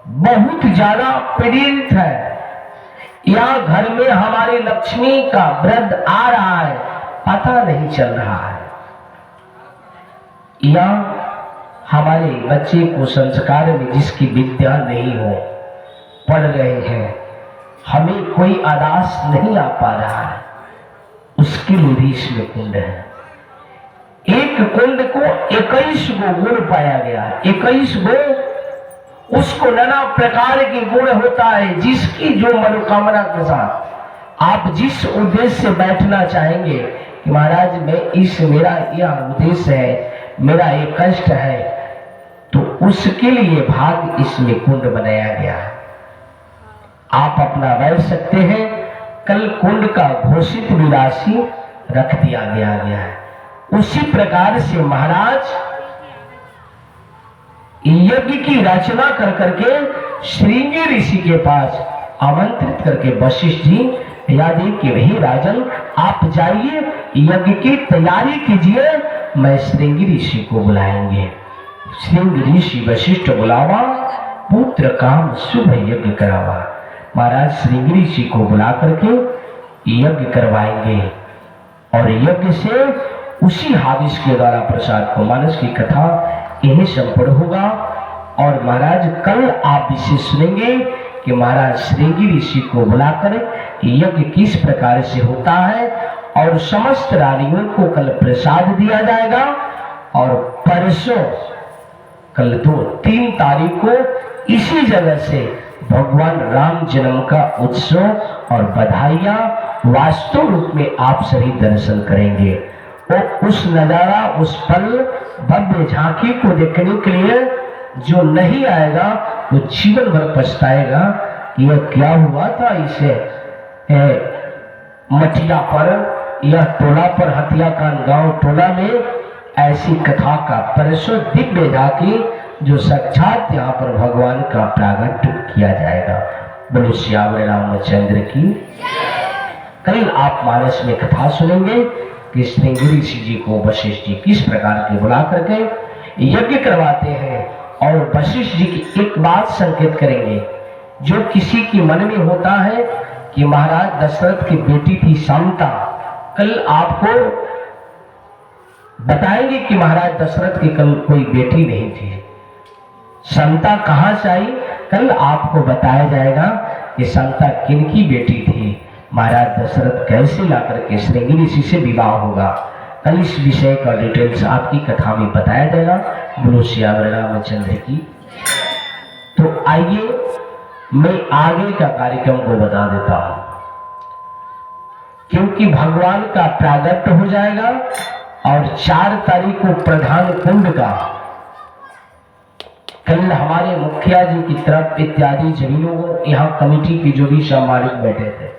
बहुत ज्यादा पीड़ित है, या घर में हमारी लक्ष्मी का वृद्ध आ रहा है, पता नहीं चल रहा है, या हमारे बच्चे को संस्कार में जिसकी विद्या नहीं हो, पढ़ रहे हैं, हमें कोई आदास नहीं आ पा रहा है, उसके लिए भी इसमें कुंड है। एक कुंड को 21 गो गुण पाया गया है। 21 गो, उसको नाना प्रकार के गुण होता है, जिसकी जो मनोकामना के साथ आप जिस उद्देश्य से बैठना चाहेंगे कि महाराज मैं इस मेरा यह उद्देश्य है, मेरा ये कष्ट है, तो उसके लिए भाग इसमें कुंड बनाया गया है। आप अपना बैठ सकते हैं। कल कुंड का घोषित भी राशि रख दिया गया है। उसी प्रकार से महाराज यज्ञ की रचना कर करके श्रृंगी ऋषि के पास आमंत्रित करके वशिष्ठ जी याद कि वही राजन आप जाइए, यज्ञ की तैयारी कीजिए, मैं श्रृंगी ऋषि को बुलाएंगे। श्रृंगी ऋषि वशिष्ठ बुलावा, पुत्र काम शुभ यज्ञ करावा। महाराज श्रृंगी ऋषि को बुला करके यज्ञ करवाएंगे और यज्ञ से उसी हादिस के द्वारा प्रसाद को मानस की कथा यही संपन्न होगा। और महाराज कल आप इसे सुनेंगे कि महाराज श्रृंगी ऋषि को बुलाकर यज्ञ किस प्रकार से होता है और समस्त रानियों को कल प्रसाद दिया जाएगा। और परसों कल 3 तारीख को इसी जगह से भगवान राम जन्म का उत्सव और बधाइयां वास्तव रूप में आप सभी दर्शन करेंगे। और उस नजारा, उस पल भव्य झांकी को देखने के लिए जो नहीं आएगा वो जीवन भर पछताएगा कि यह क्या हुआ था इसे मटिया पर या टोला पर, हथियाकांड गांव टोला में ऐसी कथा का परसों दिव्य झांकी जो साक्षात यहाँ पर भगवान का प्रागट्य किया जाएगा। बोलो श्याम रामचंद्र की। कल आप मानस में कथा सुनेंगे कि श्रृंगी ऋषि जी को वशिष्ठ जी किस प्रकार के बुला करके यज्ञ करवाते हैं। और वशिष्ठ जी की एक बात संकेत करेंगे जो किसी के मन में होता है कि महाराज दशरथ की बेटी थी शांता। कल आपको बताएंगे कि महाराज दशरथ की कल कोई बेटी नहीं थी, शांता कहां से आई, कल आपको बताया जाएगा कि शांता किनकी बेटी थी, महाराज दशरथ कैसे लाकर के श्रृंगी ऋषि से विवाह होगा। कल इस विषय का डिटेल्स आपकी कथा में बताया जाएगा। बोलो श्याम रामचंद्र की। तो आइए मैं आगे का कार्यक्रम को बता देता हूं, क्योंकि भगवान का प्रागट्य हो जाएगा और 4 तारीख को प्रधान कुंड का कल हमारे मुखिया जी की तरफ इत्यादि सभी लोगों, यहाँ कमेटी के जो भी सम्मानित बैठे थे,